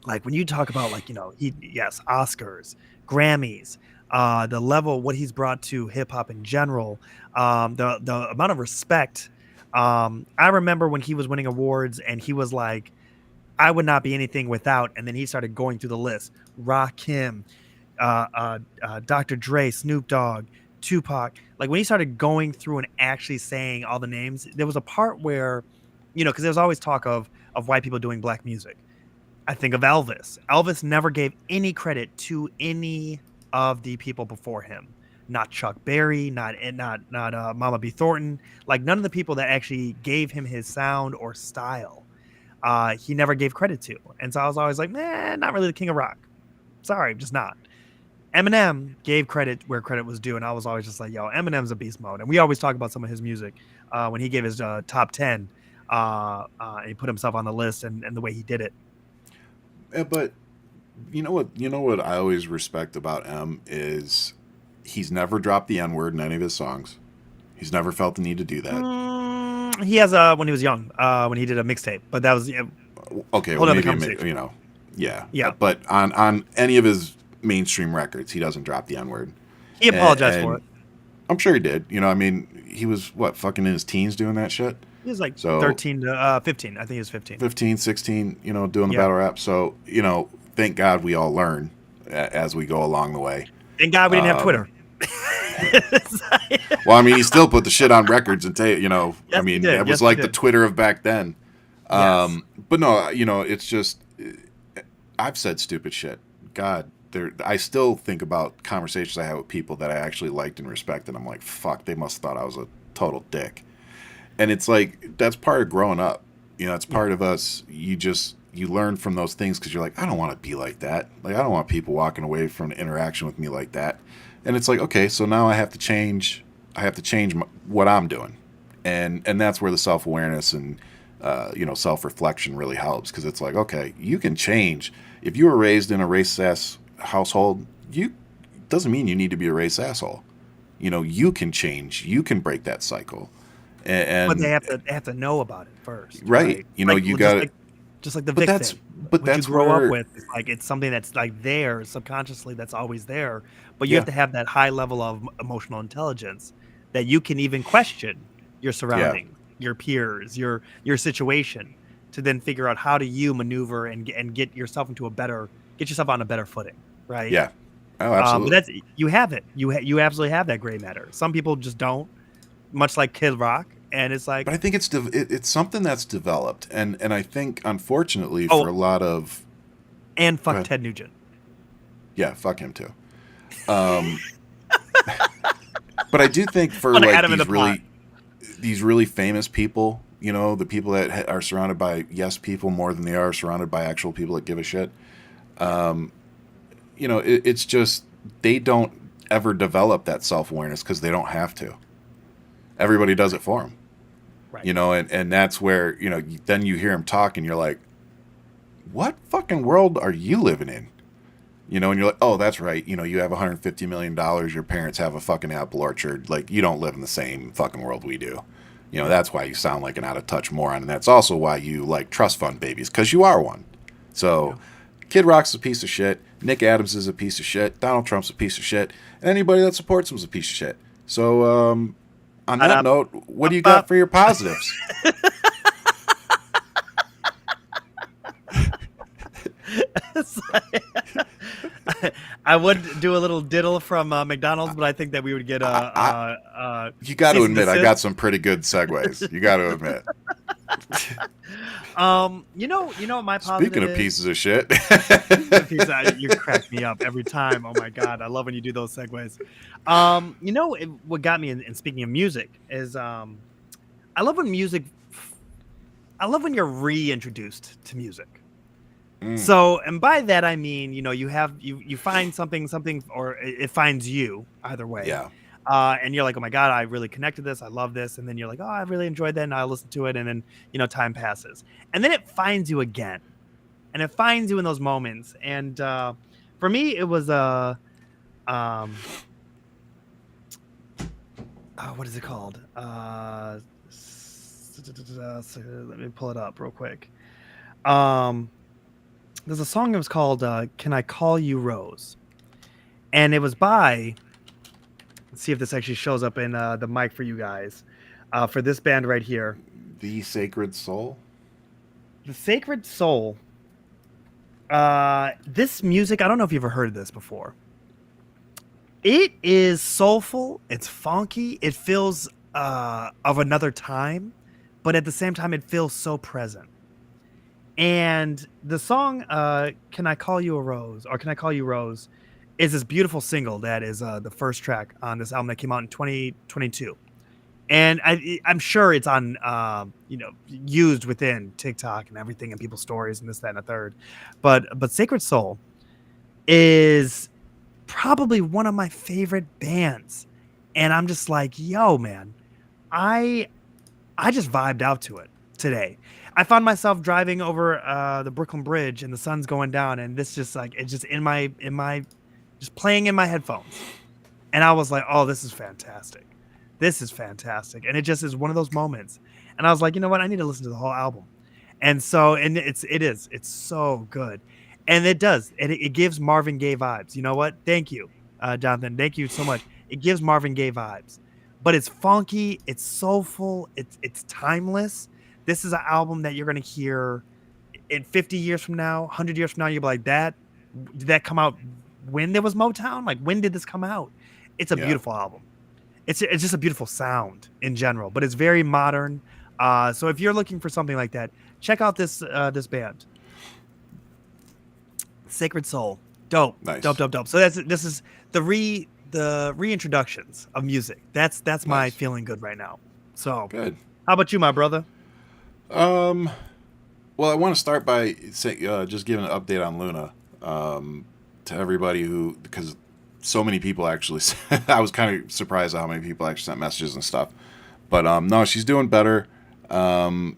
like when you talk about like yes, Oscars, Grammys, the level what he's brought to hip hop in general, the amount of respect. I remember when he was winning awards and he was like, I would not be anything without, and then he started going through the list: Rakim, Dr. Dre, Snoop Dogg, Tupac. Like when he started going through and actually saying all the names, there was a part where, because there's always talk of white people doing black music. I think of Elvis. Elvis never gave any credit to any of the people before him. Not Chuck Berry, not Mama B. Thornton. Like none of the people that actually gave him his sound or style. He never gave credit to. And so I was always like, man, not really the king of rock. Sorry, just not. Eminem gave credit where credit was due, and I was always just like, yo, Eminem's a beast mode. And we always talk about some of his music when he gave his top 10 and he put himself on the list and the way he did it. Yeah, but you know what I always respect about M is he's never dropped the N word in any of his songs. He's never felt the need to do that. He has when he was young, when he did a mixtape, but that was Okay, whole well other maybe conversation. yeah. Yeah. But on any of his mainstream records, he doesn't drop the N word. He apologized for it. I'm sure he did. I mean, he was what fucking in his teens doing that shit. He was like So 13 to 15. I think he was 15. 15, 16, doing the battle rap. So, thank God we all learn as we go along the way. Thank God we didn't have Twitter. Well, I mean, he still put the shit on records and Yes, I mean, he did. it was Yes, like he the did. Twitter of back then. Yes. But no, it's just, I've said stupid shit. God, I still think about conversations I had with people that I actually liked and respected. I'm like, fuck, they must have thought I was a total dick. And it's like, that's part of growing up. It's part of us. You learn from those things because you're like, I don't want to be like that. Like, I don't want people walking away from an interaction with me like that. And it's like, okay, so now I have to change. I have to change what I'm doing. And that's where the self-awareness and, self-reflection really helps. Because it's like, okay, you can change. If you were raised in a racist household, doesn't mean you need to be a racist asshole. You can change. You can break that cycle. But they have to know about it first, right? Like, You got it. Just like the But Vic that's thing. but What you that's grow up where with, it's something that's like there subconsciously. That's always there, but you have yeah to have that high level of emotional intelligence that you can even question your yeah surroundings, your peers, your situation, to then figure out how do you maneuver and get yourself get yourself on a better footing, right? yeah oh But absolutely. that's you have it. You absolutely have that gray matter. Some people just don't, much like Kid Rock, and it's like, But I think it's something that's developed, and I think unfortunately oh, for a lot of and go fuck ahead. Ted Nugent. Yeah, fuck him too. Um, but I do think for Want to like add him in the pot. these really famous people, the people that are surrounded by yes people more than they are surrounded by actual people that give a shit. It's just they don't ever develop that self-awareness because they don't have to. Everybody does it for them. Right. And that's where, then you hear him talk and you're like, what fucking world are you living in? And you're like, oh, that's right. You have $150 million. Your parents have a fucking apple orchard. Like, you don't live in the same fucking world we do. That's why you sound like an out of touch moron. And that's also why you like trust fund babies, because you are one. So Kid Rock's a piece of shit. Nick Adams is a piece of shit. Donald Trump's a piece of shit. And anybody that supports him is a piece of shit. So, on that note, what do you got for your positives? I would do a little diddle from McDonald's, but I think that we would get I a you got to cease and admit, I got desist. some pretty good segues. You got to admit. You know what my Speaking positive of is? pieces of shit, Speaking of pizza, you crack me up every time. Oh my god, I love when you do those segues. What got me in speaking of music is I love when music. I love when you're reintroduced to music. mm, So, and by that I mean, you find something, or it finds you either way, yeah, and you're like, oh my god, I really connected this, I love this, and then you're like, oh, I really enjoyed that, and I listen to it, and then time passes, and then it finds you again, and it finds you in those moments, and for me, it was um, what is it called? Let me pull it up real quick. Um, there's a song that was called "Can I Call You Rose," and it was by. Let's see if this actually shows up in the mic for you guys. For this band right here, the Sacred Soul. the Sacred Soul. This music, I don't know if you've ever heard of this before. It is soulful. It's funky. It feels of another time, but at the same time, it feels so present. And the song "Can I Call You a Rose" or "Can I Call You Rose" is this beautiful single that is the first track on this album that came out in 2022. And I'm sure it's on used within TikTok and everything and people's stories and this, that, and a third. But Sacred Soul is probably one of my favorite bands. And I'm just like, yo, man, I I just vibed out to it today. I found myself driving over the Brooklyn Bridge and the sun's going down, and this just like it's just in my just playing in my headphones. And I was like, "Oh, this is fantastic. This is fantastic." And it just is one of those moments. And I was like, "You know what? I need to listen to the whole album." And so, and it's so good. And it does. It gives Marvin Gaye vibes. You know what? Thank you, Jonathan. Thank you so much. It gives Marvin Gaye vibes, but it's funky, it's soulful, it's timeless. This is an album that you're gonna hear in 50 years from now, 100 years from now. You'll be like, that did that come out when there was Motown? Like, when did this come out? It's a Yeah, beautiful album. It's just a beautiful sound in general, but it's very modern. So if you're looking for something like that, check out this band, Sacred Soul. Dope, dope, nice, dope, dope. So this is the reintroductions of music. That's my nice, feeling good right now. So good. how about you, my brother? Um, well, I want to start by just giving an update on Luna to everybody who, because so many people actually, I was kind of surprised at how many people actually sent messages and stuff. But no, she's doing better.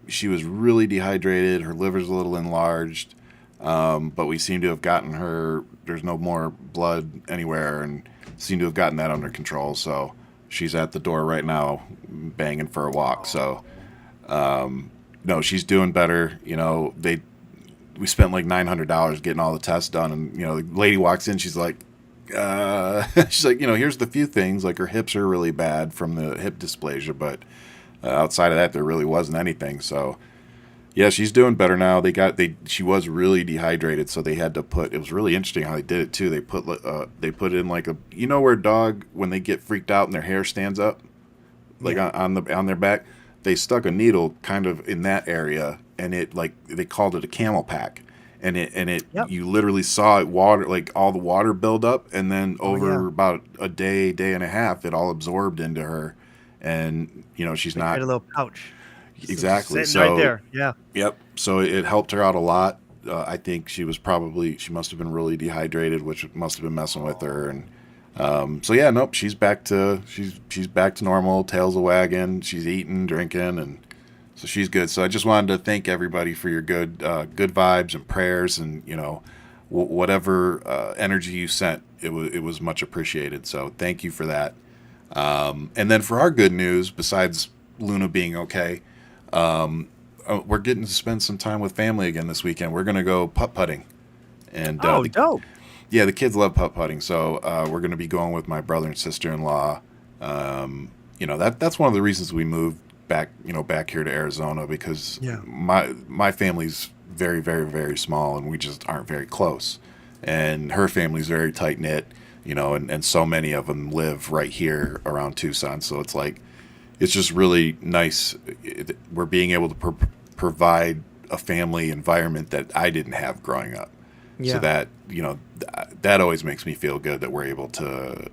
She was really dehydrated. Her liver's a little enlarged. But we seem to have gotten her. There's no more blood anywhere, and seem to have gotten that under control. So she's at the door right now, banging for a walk. So Oh, no, she's doing better. We spent like $900 getting all the tests done, and the lady walks in. She's like, she's like, here's the few things. Like her hips are really bad from the hip dysplasia, but outside of that, there really wasn't anything. So yeah, she's doing better now. She was really dehydrated, so they had to put. It was really interesting how they did it too. They put it in like a, where a dog when they get freaked out and their hair stands up, like yeah. on their back. They stuck a needle kind of in that area, and it, like, they called it a camel pack, and it Yep. you literally saw it, water, like all the water build up, and then Oh yeah. over about a day and a half, it all absorbed into her, and she's They create not a little pouch, just exactly. sitting right So there. Yeah. yep. So it helped her out a lot. I think she must have been really dehydrated, which must have been messing with her. And so yeah, nope, she's back to normal. Tails a wagging. She's eating, drinking, and so she's good. So I just wanted to thank everybody for your good vibes and prayers, and whatever energy you sent. It was much appreciated. So thank you for that. And then for our good news, besides Luna being okay, we're getting to spend some time with family again this weekend. We're gonna go putt putting, and Oh, dope. yeah, the kids love putt putting. So we're gonna be going with my brother and sister in law. That's one of the reasons we moved back here to Arizona, because Yeah. my family's very, very, very small, and we just aren't very close. and her family's very tight knit, and so many of them live right here around Tucson. So it's like, it's just really nice. We're being able to provide a family environment that I didn't have growing up. So Yeah. that, that always makes me feel good that we're able to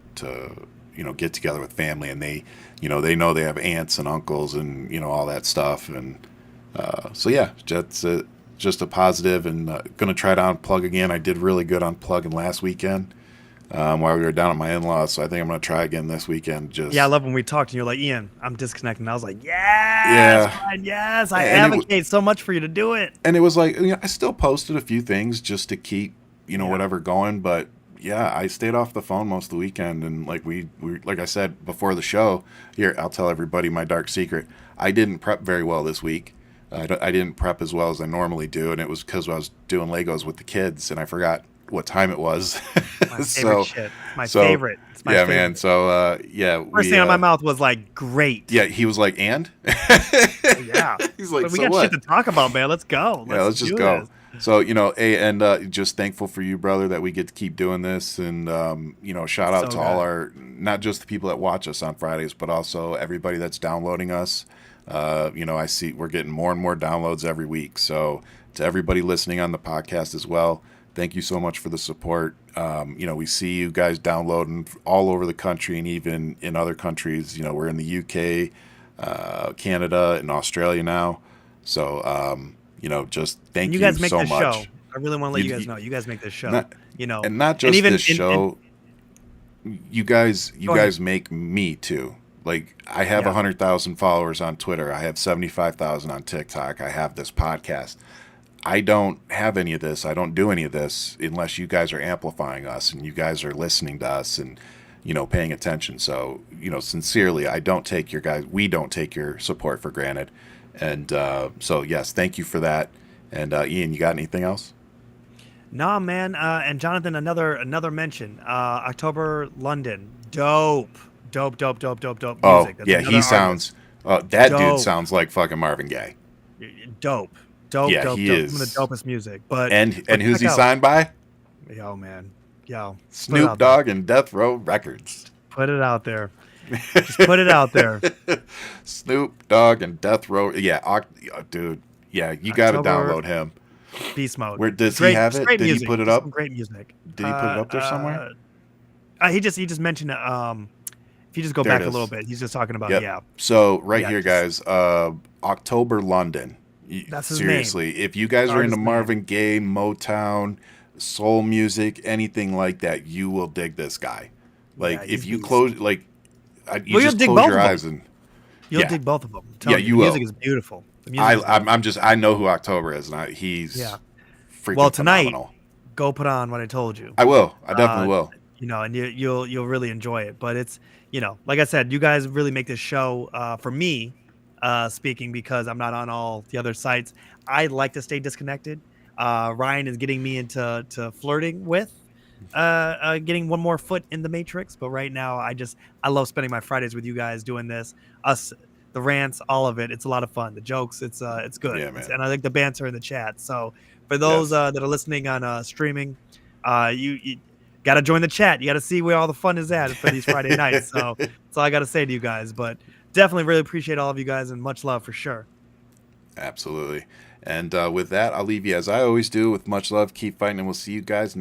get together with family, and they know they have aunts and uncles and, all that stuff. And so yeah, that's just a positive, and going to try to unplug again. I did really good unplugging last weekend while we were down at my in-laws. So I think I'm going to try again this weekend. Just, Yeah, I love when we talked and you're like, Ian, I'm disconnecting. I was like, yes, yeah. Ryan, yes. I And advocate so much for you to do it. and it was like, I still posted a few things just to keep, Yeah. whatever going. But yeah, I stayed off the phone most of the weekend. And like we like I said before the show, here, I'll tell everybody my dark secret. I didn't prep very well this week. I didn't prep as well as I normally do. And it was because I was doing Legos with the kids and I forgot what time it was. My favorite shit. My favorite. It's my yeah, favorite. man. So First thing out of my mouth was like, great. yeah, he was like, and Yeah. he's like, But we so got what? shit to talk about, man. Let's go. Yeah, let's just do go. this. So, just thankful for you, brother, that we get to keep doing this. And, shout out So to all good. our, not just the people that watch us on Fridays, but also everybody that's downloading us. I see we're getting more and more downloads every week. So, to everybody listening on the podcast as well, thank you so much for the support. We see you guys downloading all over the country and even in other countries. We're in the UK, Canada, and Australia now. So, just thank You you guys make so this much. show. I really want to let You- you guys you- know. You guys make this show. Not, and not just even this show. You guys Go ahead. make me too. Like, I have Yeah. 100,000 followers on Twitter. I have 75,000 on TikTok. I have this podcast. I don't have any of this. I don't do any of this unless you guys are amplifying us and you guys are listening to us and, paying attention. So, sincerely, we don't take your support for granted. And so, yes, thank you for that. And Ian, you got anything else? Nah, man. And Jonathan, another mention. October London. Dope. Dope music. Oh, That's yeah, another he artist. sounds, that dude Dope. sounds like fucking Marvin Gaye. Dope. Yeah, he is. Some of the dopest music. But And who's check he out- signed by? Yo, man. Yo. Put it Snoop out there. Dogg and Death Row Records. Put it out there. Just put it out there. Snoop Dogg and Death Row. Yeah, dude. Yeah, you got to October- download him. Beast mode. Where does Great- he have just it? great Did he music. put it Just up? some great music. Did he put it up there somewhere? He just mentioned it. If you just go There it back a is. little bit, he's just talking about Yep. yeah. So right Yeah, here, just- guys. October London. That's his name. Seriously, if you guys are Artist into name. Marvin Gaye, Motown, soul music, anything like that, you will dig this guy. Like Yeah, if he's you beast. close, you Well, you'll just dig close both your of them. eyes and You'll Yeah. dig both of them. Yeah, you the music will. is beautiful. The music is I know who October is, and he's Yeah. freaking Well, tonight- phenomenal. go put on what I told you. I will. I definitely will. And you'll really enjoy it. But it's like I said, you guys really make this show for me, speaking because I'm not on all the other sites. I like to stay disconnected. Ryan is getting me into flirting with getting one more foot in the matrix. But right now, I love spending my Fridays with you guys doing this. Us, the rants, all of it. It's a lot of fun. The jokes, it's good. Yeah, man. And I like the banter in the chat. So for those Yes. that are listening on streaming, you got to join the chat. You got to see where all the fun is at for these Friday nights. So that's all I got to say to you guys. But definitely really appreciate all of you guys and much love for sure. Absolutely. And with that, I'll leave you as I always do with much love. Keep fighting, and we'll see you guys